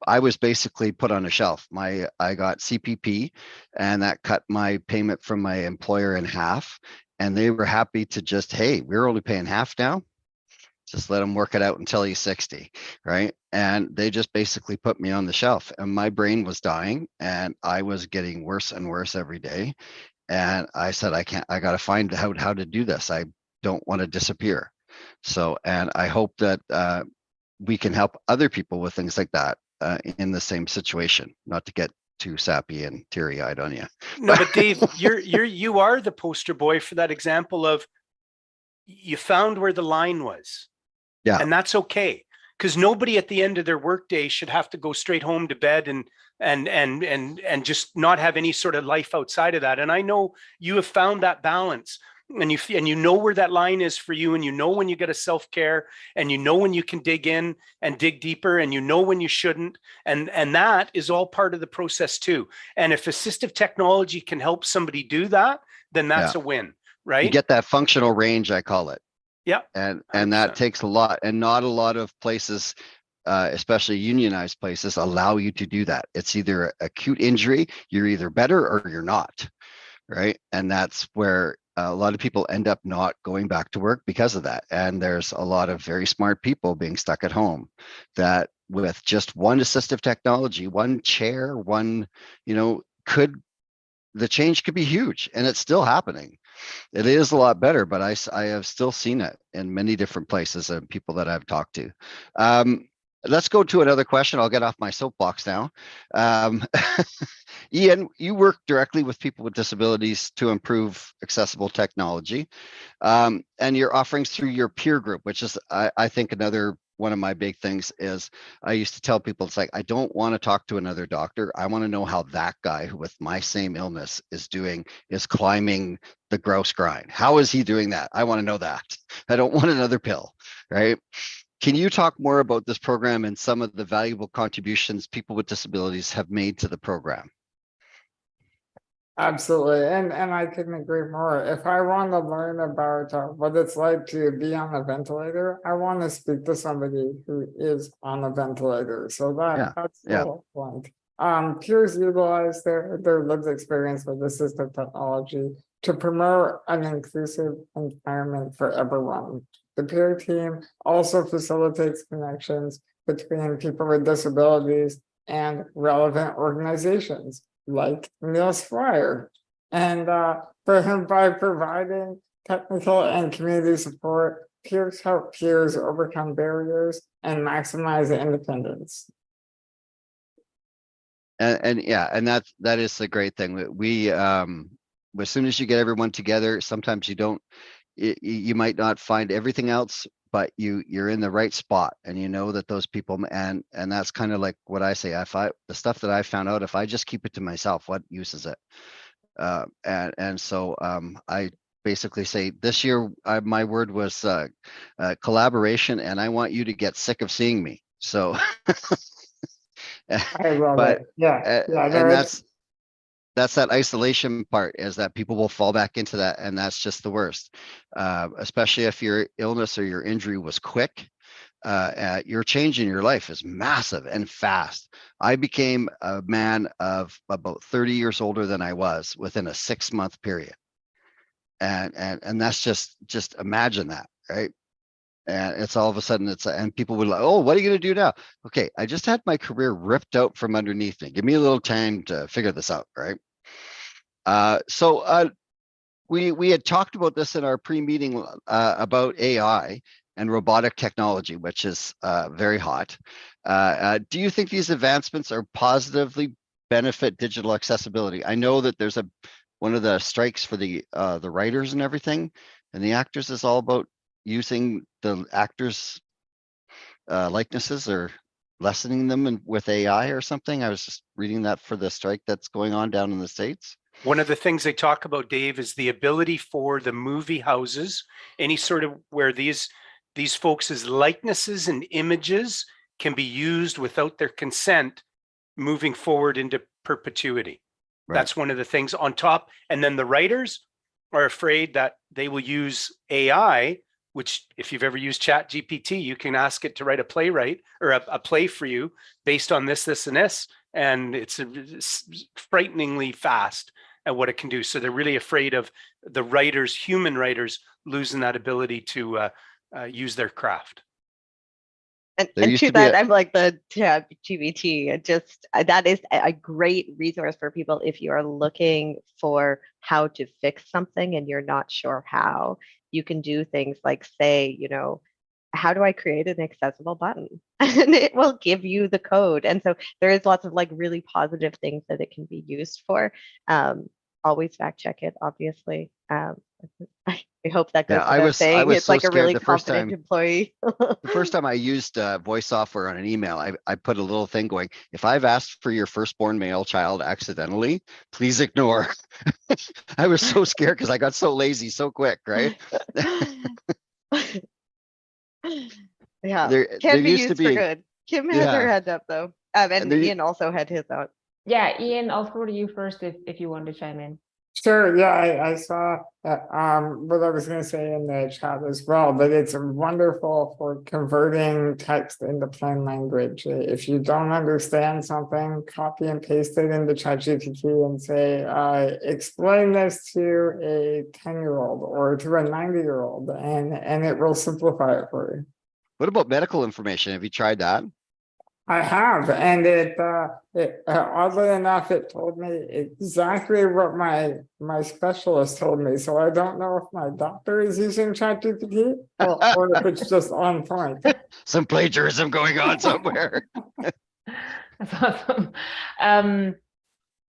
I was basically put on a shelf. I got CPP, and that cut my payment from my employer in half. And they were happy to just, hey, we're only paying half now. Just let him work it out until he's 60, right? And they just basically put me on the shelf, and my brain was dying, and I was getting worse and worse every day. And I said, I got to find out how to do this. I don't want to disappear. So, and I hope that we can help other people with things like that in the same situation, not to get too sappy and teary-eyed on you. No, but Dave, you are the poster boy for that example of, you found where the line was. Yeah. And that's okay, because nobody at the end of their workday should have to go straight home to bed and just not have any sort of life outside of that. And I know you have found that balance, and you know where that line is for you, and you know when you get a self-care, and you know when you can dig in and dig deeper, and you know when you shouldn't, and that is all part of the process too. And if assistive technology can help somebody do that, then that's a win, right? You get that functional range, I call it. Yeah. And that takes a lot, and not a lot of places, especially unionized places, allow you to do that. It's either acute injury, you're either better or you're not, right? And that's where a lot of people end up not going back to work because of that. And there's a lot of very smart people being stuck at home that with just one assistive technology, one chair, the change could be huge, and it's still happening. It is a lot better, but I have still seen it in many different places and people that I've talked to. Let's go to another question. I'll get off my soapbox now. Ian, you work directly with people with disabilities to improve accessible technology, and your offerings through your peer group, which is, I think, another one of my big things is, I used to tell people, it's like, I don't want to talk to another doctor. I want to know how that guy who with my same illness is climbing the gross grind. How is he doing that? I want to know that. I don't want another pill, right? Can you talk more about this program and some of the valuable contributions people with disabilities have made to the program? Absolutely, and I couldn't agree more. If I want to learn about what it's like to be on a ventilator, I want to speak to somebody who is on a ventilator. So that's the whole point. Peers utilize their lived experience with assistive technology to promote an inclusive environment for everyone. The peer team also facilitates connections between people with disabilities and relevant organizations, like Neil Squire. And by providing technical and community support, peers help peers overcome barriers and maximize independence. And that is the great thing. We as soon as you get everyone together, sometimes you don't you might not find everything else, but you're in the right spot, and you know that those people, and that's kind of like what I say. The stuff that I found out, if I just keep it to myself, what use is it? And so I basically say this year my word was collaboration, and I want you to get sick of seeing me. So, I love but it. Yeah, yeah, no, and it's that's that isolation part, is that people will fall back into that, and that's just the worst. Especially if your illness or your injury was quick. Your change in your life is massive and fast. I became a man of about 30 years older than I was within a 6-month period. And that's just imagine that, right? And it's all of a sudden and people would like, oh, what are you going to do now? Okay, I just had my career ripped out from underneath me. Give me a little time to figure this out, right? So we had talked about this in our pre-meeting about AI and robotic technology, which is very hot. Do you think these advancements are positively benefit digital accessibility? I know that there's one of the strikes for the writers and everything, and the actors is all about using the actors' likenesses or lessening them with AI or something. I was just reading that for the strike that's going on down in the States. One of the things they talk about, Dave, is the ability for the movie houses, any sort of where these folks' likenesses and images can be used without their consent moving forward into perpetuity. Right. That's one of the things on top. And then the writers are afraid that they will use AI, which if you've ever used ChatGPT, you can ask it to write a playwright or a play for you based on this, this, and this. And it's frighteningly fast at what it can do. So they're really afraid of the writers, human writers, losing that ability to use their craft. And to that, I'm like the ChatGPT. That is a great resource for people if you are looking for how to fix something and you're not sure how. You can do things like say, how do I create an accessible button? And it will give you the code. And so there is lots of like really positive things that it can be used for. Always fact check it, obviously. I hope that goes without saying. It's so like a really confident employee. The first time I used voice software on an email, I put a little thing going, if I've asked for your firstborn male child accidentally, please ignore. I was so scared because I got so lazy so quick, right? Yeah, there be used for good. Kim has her hand up though. And Ian also had his out. Yeah, Ian, I'll throw to you first if you want to chime in. Sure, yeah, I saw what I was going to say in the chat as well, but it's wonderful for converting text into plain language. If you don't understand something, copy and paste it into ChatGPT and say, explain this to a 10-year-old or to a 90-year-old, and it will simplify it for you. What about medical information? Have you tried that? I have, and it oddly enough, it told me exactly what my specialist told me. So I don't know if my doctor is using ChatGPT or if it's just on point. Some plagiarism going on somewhere. That's awesome.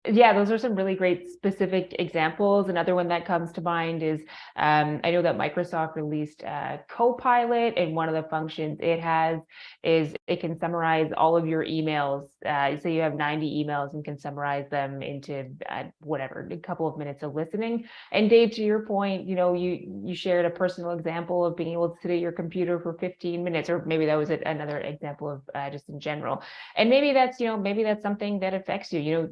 Yeah, those are some really great specific examples. Another one that comes to mind is, I know that Microsoft released Copilot, and one of the functions it has is it can summarize all of your emails. So you have 90 emails and can summarize them into whatever, a couple of minutes of listening. And Dave, to your point, you shared a personal example of being able to sit at your computer for 15 minutes, or maybe that was another example of just in general. And maybe that's, maybe that's something that affects you.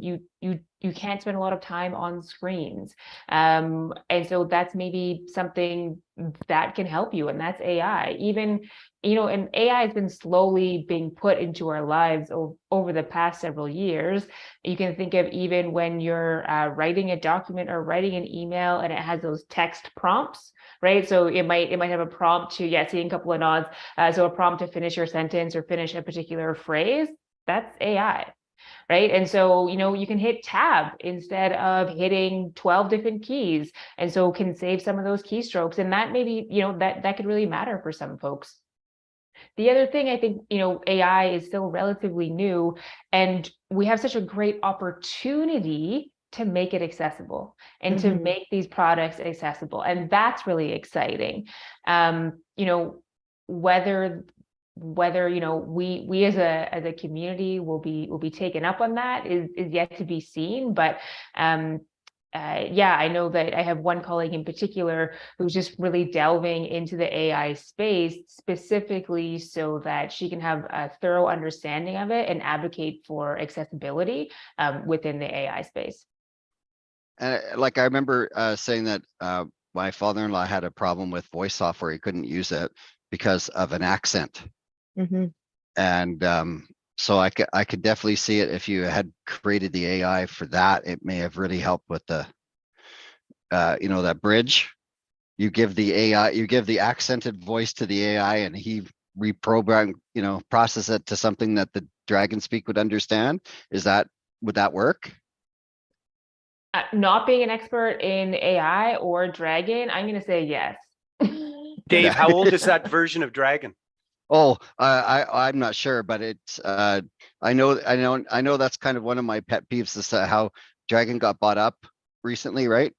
You can't spend a lot of time on screens. And so that's maybe something that can help you, and that's AI. Even, and AI has been slowly being put into our lives over the past several years. You can think of even when you're writing a document or writing an email and it has those text prompts, right? So it might have a prompt to, seeing a couple of nods. So a prompt to finish your sentence or finish a particular phrase, that's AI. Right. And so, you can hit tab instead of hitting 12 different keys. And so can save some of those keystrokes. And that maybe, that could really matter for some folks. The other thing, I think, AI is still relatively new, and we have such a great opportunity to make it accessible and to Mhm. make these products accessible. And that's really exciting. You know, whether you know we as a community will be taken up on that is yet to be seen. But yeah, I know that I have one colleague in particular who's just really delving into the AI space specifically so that she can have a thorough understanding of it and advocate for accessibility within the AI space. Like I remember saying that my father-in-law had a problem with voice software. He couldn't use it because of an accent. Mhm. And so I could definitely see it. If you had created the AI for that, it may have really helped with the you know, that bridge. You give the AI, you give the accented voice to the AI, and he reprogram, you know, process it to something that the dragon speak would understand. Would that work? Not being an expert in AI or Dragon, I'm going to say yes. Dave, Yeah. how old is that version of Dragon? Oh, I'm not sure, but it's I know that's kind of one of my pet peeves is how Dragon got bought up recently, right?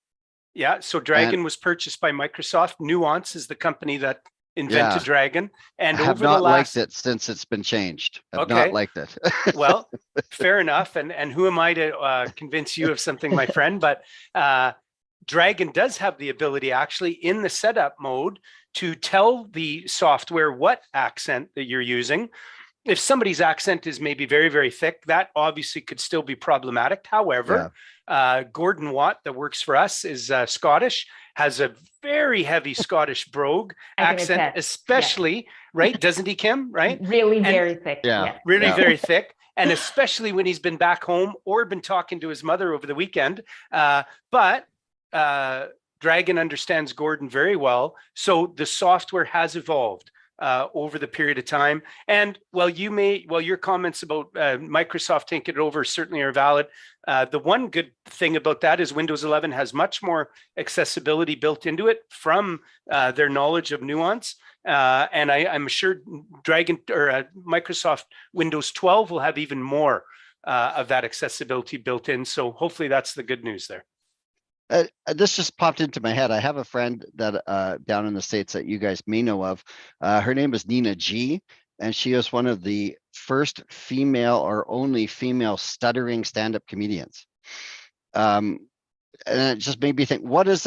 Yeah, so And Dragon was purchased by Microsoft. Nuance is the company that invented yeah, Dragon. And I have over the not liked last, it since it's been changed. I've not okay, liked it. well, fair enough. And who am I to convince you of something, my friend? But Dragon does have the ability actually in the setup mode to tell the software what accent that you're using. If somebody's accent is maybe very, very thick, that obviously could still be problematic. However, Gordon Watt, that works for us, is Scottish, has a very heavy Scottish brogue accent, especially, right? Doesn't he, Kim? Right? Really And very thick. Yeah. really Yeah. very thick. And especially when he's been back home or been talking to his mother over the weekend. But Dragon understands Gordon very well. So the software has evolved over the period of time. And while your comments about Microsoft taking it over certainly are valid, the one good thing about that is Windows 11 has much more accessibility built into it from their knowledge of Nuance. And I'm sure Dragon or Microsoft Windows 12 will have even more of that accessibility built in. So hopefully that's the good news there. This just popped into my head. I have a friend that down in the States that you guys may know of. Her name is Nina G, and she is one of the first female or only female stuttering stand-up comedians. And it just made me think, what is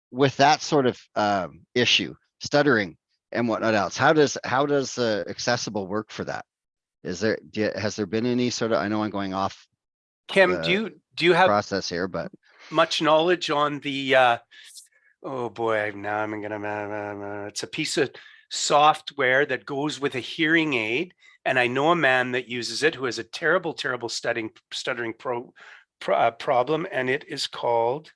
with that sort of issue, stuttering and whatnot else? How does accessible work for that? Has there been any sort of, I know I'm going off Kim, do you have process here, but much knowledge on the oh boy, now I'm gonna it's a piece of software that goes with a hearing aid, and I know a man that uses it who has a terrible stuttering problem, and it is called,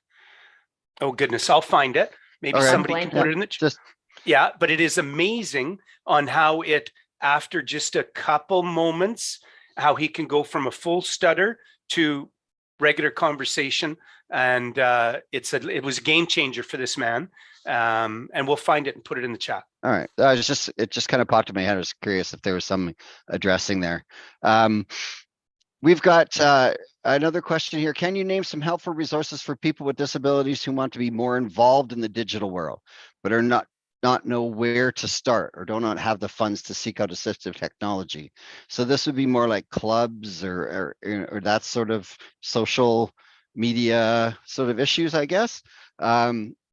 oh goodness, I'll find it. Maybe okay. somebody can put it in the just yeah, but it is amazing on how it, after just a couple moments, how he can go from a full stutter to regular conversation. And it was a game changer for this man. And we'll find it and put it in the chat. all right. It just kind of popped in my head. I was curious if there was some addressing there. We've got another question here. Can you name some helpful resources for people with disabilities who want to be more involved in the digital world, but are not know where to start or do not have the funds to seek out assistive technology? So this would be more like clubs or that sort of social media sort of issues, I guess.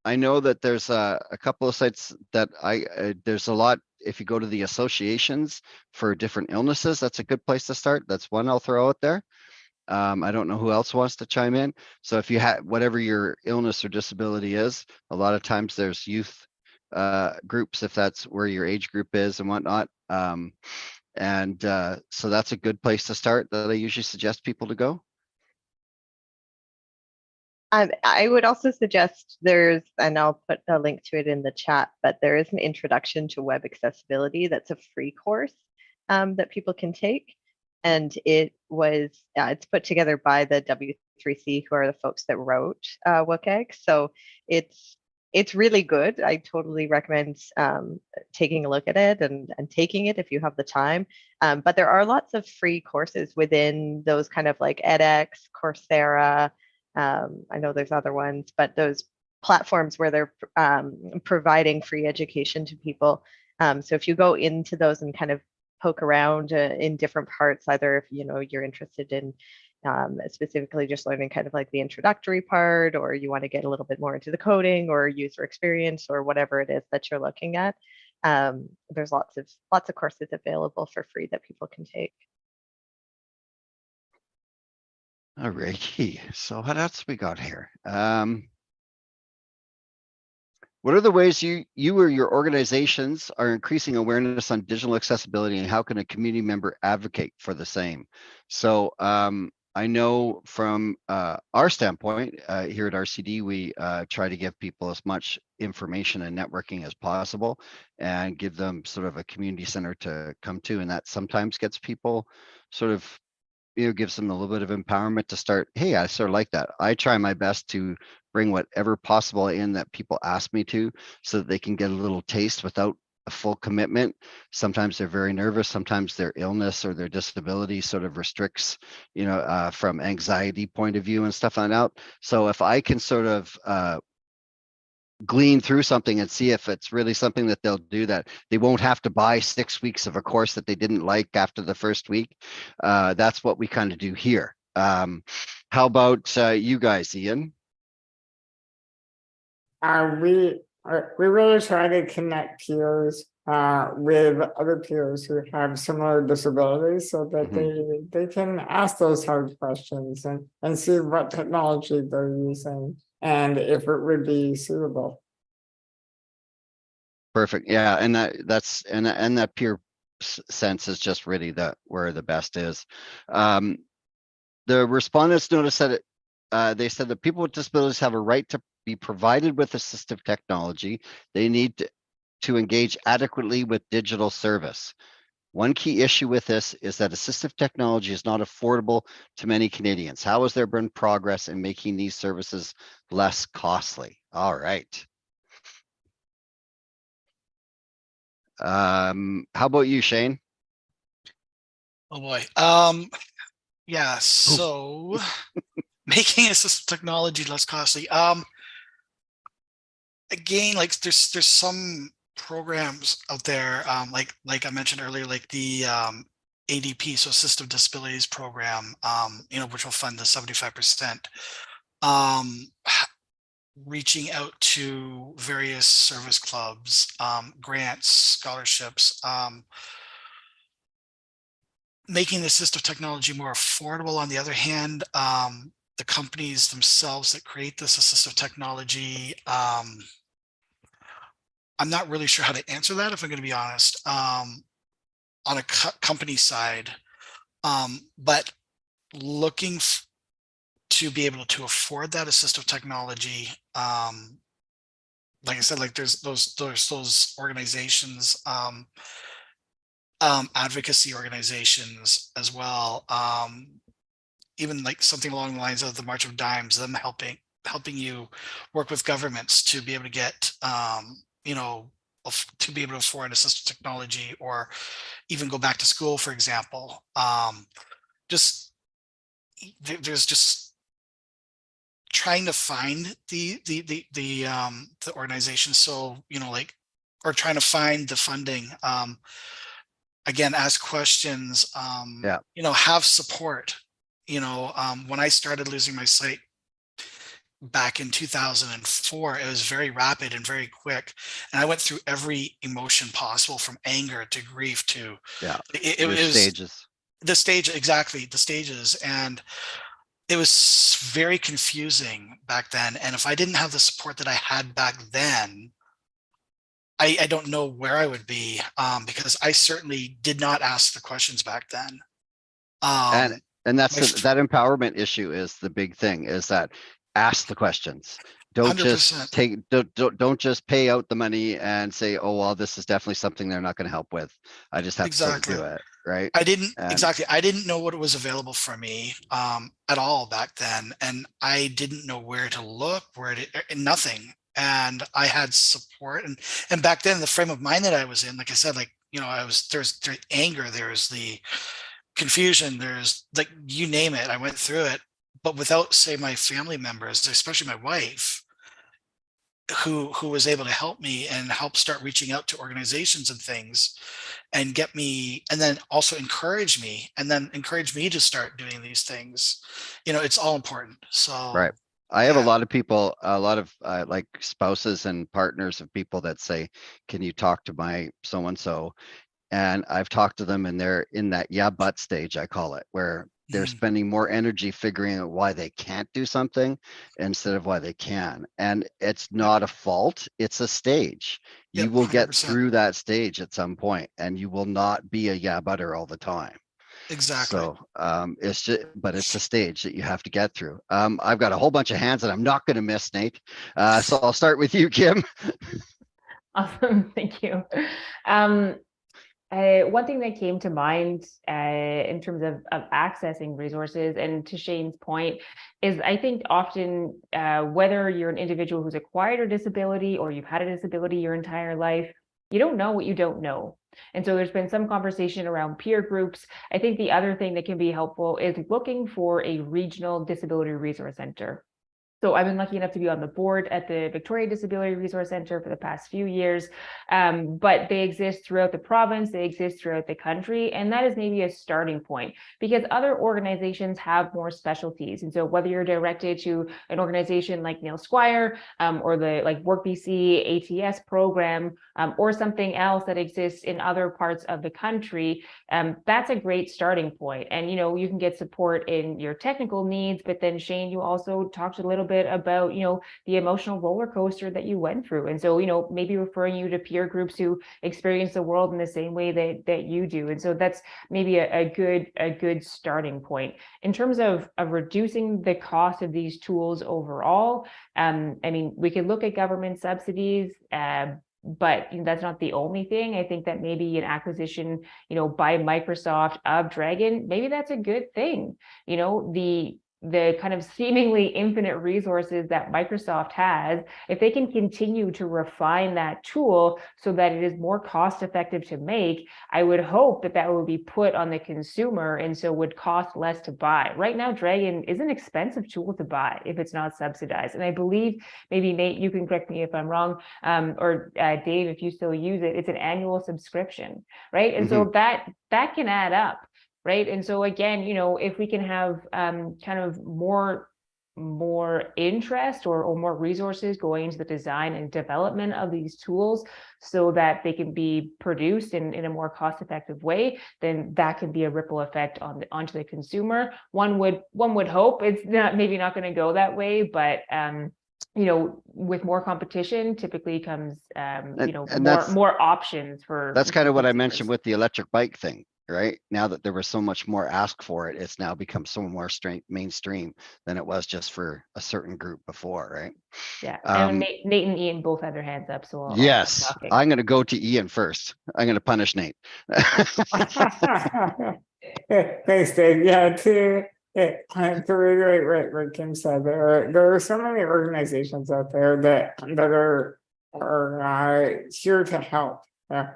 I know that there's a couple of sites that there's a lot. If you go to the associations for different illnesses, that's a good place to start. That's one I'll throw out there. I don't know who else wants to chime in. So if you have whatever your illness or disability is, a lot of times there's youth groups, if that's where your age group is and whatnot. So that's a good place to start that I usually suggest people to go. I would also suggest and I'll put a link to it in the chat, but there is an introduction to web accessibility that's a free course that people can take. And it's put together by the W3C, who are the folks that wrote WCAG. So it's really good. I totally recommend taking a look at it and taking it if you have the time. But there are lots of free courses within those kind of like edX, Coursera, I know there's other ones, but those platforms where they're providing free education to people. So if you go into those and kind of poke around in different parts, either if you're interested in specifically just learning kind of like the introductory part, or you want to get a little bit more into the coding or user experience or whatever it is that you're looking at, there's lots of courses available for free that people can take. All righty. So what else we got here? What are the ways you or your organizations are increasing awareness on digital accessibility, and how can a community member advocate for the same? So I know from our standpoint here at RCD, we try to give people as much information and networking as possible and give them sort of a community center to come to. And that sometimes gets people sort of, gives them a little bit of empowerment to start, hey, I sort of like that. I try my best to bring whatever possible in that people ask me to, so that they can get a little taste without a full commitment. Sometimes they're very nervous. Sometimes their illness or their disability sort of restricts, from anxiety point of view and stuff like that. So if I can sort of glean through something and see if it's really something that they'll do, that they won't have to buy 6 weeks of a course that they didn't like after the first week. That's what we kind of do here. How about you guys, Ian? We really try to connect peers with other peers who have similar disabilities, so that they can ask those hard questions and see what technology they're using and if it would be suitable. Perfect. Yeah, and that's that peer sense is just really where the best is. The respondents noticed that they said that people with disabilities have a right to be provided with assistive technology. They need to engage adequately with digital service. One key issue with this is that assistive technology is not affordable to many Canadians. How has there been progress in making these services less costly? All right. How about you, Shane? Oh boy. Yeah, so making assistive technology less costly. Again, like there's some programs out there, like I mentioned earlier, like the ADP, so Assistive Disabilities Program, which will fund the 75%. Reaching out to various service clubs, grants, scholarships, making the assistive technology more affordable. On the other hand, the companies themselves that create this assistive technology, I'm not really sure how to answer that, if I'm going to be honest, on a company side, but looking to be able to afford that assistive technology. Like I said, like there's those organizations, advocacy organizations as well. Even like something along the lines of the March of Dimes, them helping you work with governments to be able to get, to be able to afford assistive technology, or even go back to school, for example. There's just trying to find the organization, so or trying to find the funding. Again, ask questions. Have support. When I started losing my sight back in 2004, it was very rapid and very quick, and I went through every emotion possible, from anger to grief to it was stages. The stages, and it was very confusing back then. And if I didn't have the support that I had back then, I don't know where I would be, because I certainly did not ask the questions back then. And that's that empowerment issue is the big thing, is that ask the questions. Don't 100%. just don't just pay out the money and say, oh, well, this is definitely something they're not going to help with. I just have to sort of do it. Right. I didn't know what was available for me at all back then. And I didn't know where to look, nothing. And I had support. And back then, the frame of mind that I was in, like I said, there's anger, there's the confusion, there's, like, you name it, I went through it. but without, say, my family members, especially my wife, who was able to help me and help start reaching out to organizations and things and get me, and then also encourage me, and then encourage me to start doing these things. It's all important. So Right. I have a yeah. lot of people, a lot of like spouses and partners of people that say, can you talk to my so-and-so? And I've talked to them and they're in that yeah, but stage, I call it, where they're Mhm. spending more energy figuring out why they can't do something instead of why they can. And it's not a fault, it's a stage. Yep, You will get 100%. through that stage at some point and you will not be a yeah, butter all the time. Exactly. So it's just, but it's a stage that you have to get through. I've got a whole bunch of hands that I'm not going to miss, Nate. So I'll start with you, Kim. Awesome, thank you. One thing that came to mind in terms of accessing resources, and to Shane's point, is I think often whether you're an individual who's acquired a disability or you've had a disability your entire life, you don't know what you don't know. And so there's been some conversation around peer groups. I think the other thing that can be helpful is looking for a regional disability resource center. So I've been lucky enough to be on the board at the Victoria Disability Resource Center for the past few years, but they exist throughout the province, they exist throughout the country, and that is maybe a starting point because other organizations have more specialties. And so whether you're directed to an organization like Neil Squire or the like Work BC ATS program or something else that exists in other parts of the country, that's a great starting point. And you can get support in your technical needs, but then Shane, you also talked a little bit about the emotional roller coaster that you went through, and so maybe referring you to peer groups who experience the world in the same way that you do. And so that's maybe a good starting point in terms of reducing the cost of these tools overall. I mean, we could look at government subsidies, but that's not the only thing. I think that maybe an acquisition, by Microsoft of Dragon, maybe that's a good thing. The kind of seemingly infinite resources that Microsoft has, if they can continue to refine that tool so that it is more cost effective to make, I would hope that that would be put on the consumer and so would cost less to buy. Right now, Dragon is an expensive tool to buy if it's not subsidized. And I believe, maybe Nate, you can correct me if I'm wrong, or Dave, if you still use it, it's an annual subscription, right? And so that can add up. Right. And so again, if we can have kind of more interest or more resources going into the design and development of these tools so that they can be produced in a more cost-effective way, then that can be a ripple effect onto the consumer. One would hope it's maybe not going to go that way, but with more competition typically comes more options for. That's kind of what I consumers. mentioned with the electric bike thing. Right now that there was so much more ask for it, it's now become so more mainstream than it was just for a certain group before, right? Yeah, and Nate and Ian both had their hands up, so yes, I'm going to go to Ian first. I'm going to punish Nate. Thanks, Dave. Yeah, to reiterate what Kim said, there are so many organizations out there that are here to help.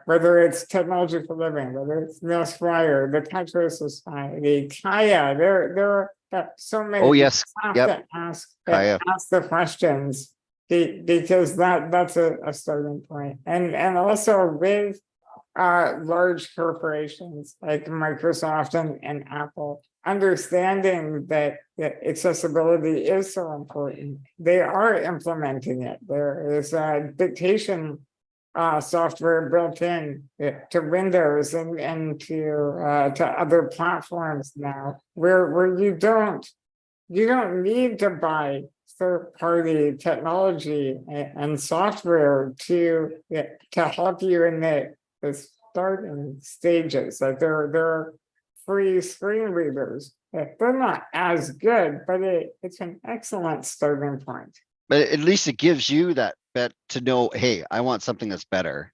Whether it's Technology for Living, whether it's Neil Squire, the ConnecTra Society, Kaya, there are so many. Oh yes, yep. Ask the questions because that's a starting point. And also with large corporations like Microsoft and Apple, understanding that accessibility is so important, they are implementing it. There is a dictation software built in to Windows and to other platforms now, where you don't need to buy third-party technology and software to help you in the starting stages. Like there are free screen readers. They're not as good, but it's an excellent starting point. But at least it gives you that bet to know, hey, I want something that's better,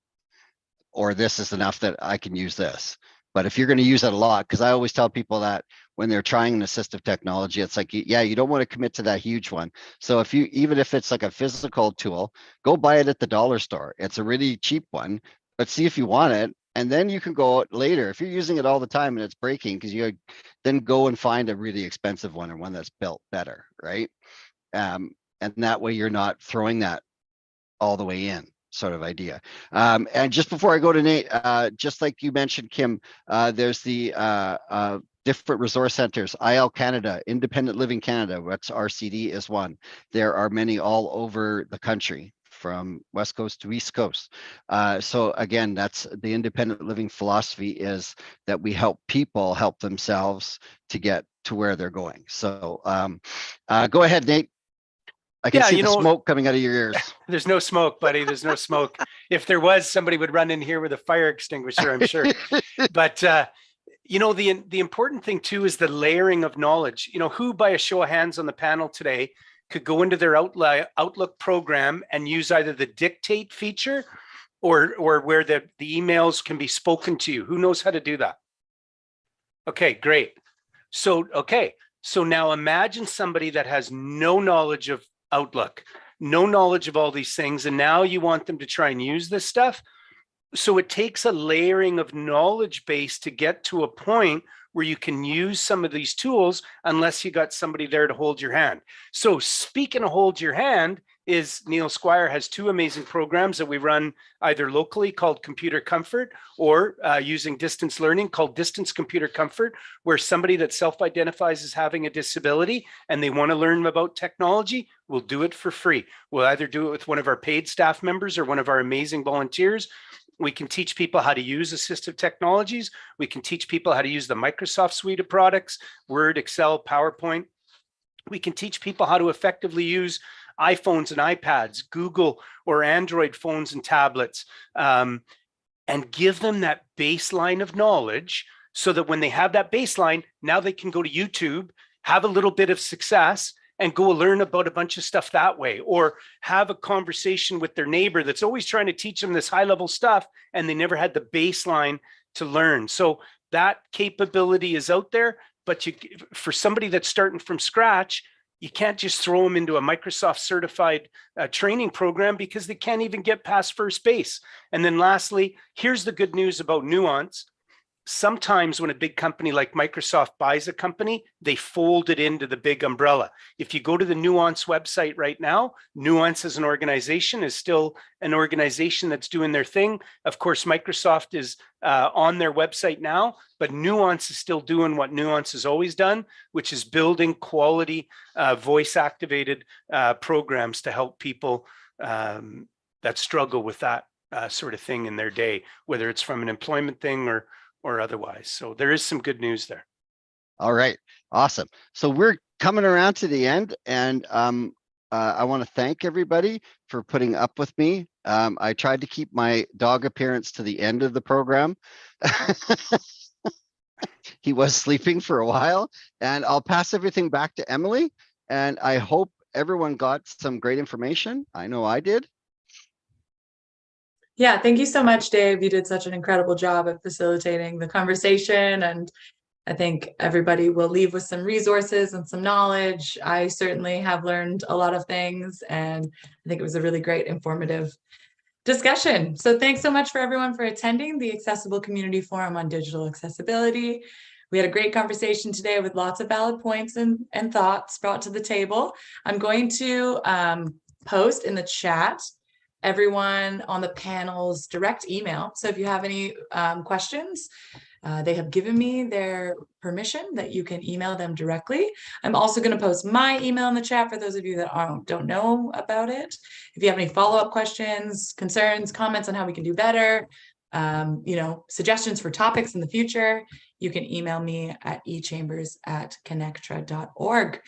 or this is enough that I can use this. But if you're going to use it a lot, because I always tell people that when they're trying an assistive technology, it's like, yeah, you don't want to commit to that huge one. So even if it's like a physical tool, go buy it at the dollar store. It's a really cheap one, but see if you want it. And then you can go out later. If you're using it all the time and it's breaking, because you then go and find a really expensive one or one that's built better, right? And that way you're not throwing that all the way in, sort of idea. And just before I go to Nate, just like you mentioned, Kim, there's the different resource centers. IL Canada, Independent Living Canada, what's RCD is one. There are many all over the country, from West Coast to East Coast. So again, that's the independent living philosophy, is that we help people help themselves to get to where they're going. So go ahead, Nate. I can see the smoke coming out of your ears. There's no smoke, buddy. There's no smoke. If there was, somebody would run in here with a fire extinguisher, I'm sure. But the important thing too is the layering of knowledge. Who, by a show of hands on the panel today, could go into their Outlook program and use either the dictate feature or where the emails can be spoken to you? Who knows how to do that? Okay, great. So now imagine somebody that has no knowledge of Outlook, no knowledge of all these things, and now you want them to try and use this stuff. So it takes a layering of knowledge base to get to a point where you can use some of these tools, unless you got somebody there to hold your hand. So speaking of hold your hand, is Neil Squire has two amazing programs that we run either locally called Computer Comfort, or using distance learning called Distance Computer Comfort, where somebody that self-identifies as having a disability and they want to learn about technology, we'll do it for free. We'll either do it with one of our paid staff members or one of our amazing volunteers. We can teach people how to use assistive technologies. We can teach people how to use the Microsoft suite of products, Word, Excel, PowerPoint. We can teach people how to effectively use iPhones and iPads, Google or Android phones and tablets, and give them that baseline of knowledge, so that when they have that baseline, now they can go to YouTube, have a little bit of success, and go learn about a bunch of stuff that way, or have a conversation with their neighbor that's always trying to teach them this high level stuff and they never had the baseline to learn. So that capability is out there, but for somebody that's starting from scratch, you can't just throw them into a Microsoft certified training program, because they can't even get past first base. And then lastly, here's the good news about Nuance. Sometimes when a big company like Microsoft buys a company, they fold it into the big umbrella. If you go to the Nuance website right now, Nuance as an organization is still an organization that's doing their thing. Of course, Microsoft is on their website now, but Nuance is still doing what Nuance has always done, which is building quality voice activated programs to help people that struggle with that sort of thing in their day, whether it's from an employment thing or otherwise. So there is some good news there. All right, awesome. So we're coming around to the end, and I want to thank everybody for putting up with me. I tried to keep my dog appearance to the end of the program. He was sleeping for a while, and I'll pass everything back to Emily. And I hope everyone got some great information. I know I did. Yeah, thank you so much, Dave. You did such an incredible job at facilitating the conversation, and I think everybody will leave with some resources and some knowledge. I certainly have learned a lot of things, and I think it was a really great, informative discussion. So thanks so much for everyone for attending the Accessible Community Forum on Digital Accessibility. We had a great conversation today with lots of valid points and thoughts brought to the table. I'm going to post in the chat everyone on the panel's direct email. So if you have any questions, they have given me their permission that you can email them directly. I'm also going to post my email in the chat for those of you that don't know about it. If you have any follow-up questions, concerns, comments on how we can do better, suggestions for topics in the future, you can email me at echambers@connectra.org.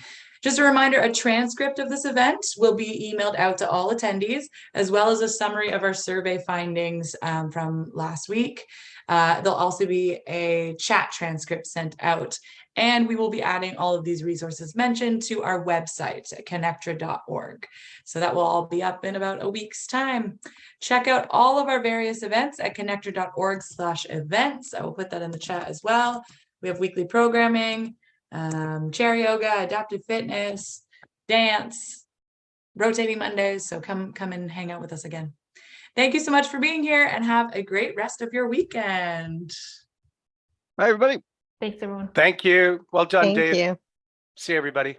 Just a reminder, a transcript of this event will be emailed out to all attendees, as well as a summary of our survey findings from last week. There'll also be a chat transcript sent out, and we will be adding all of these resources mentioned to our website at connectra.org. So that will all be up in about a week's time. Check out all of our various events at connectra.org/events. I will put that in the chat as well. We have weekly programming, chair yoga, adaptive fitness, dance, rotating Mondays. So come and hang out with us again. Thank you so much for being here and have a great rest of your weekend. Bye, everybody. Thanks, everyone. Thank you. Well done, Thank Dave. you. See everybody.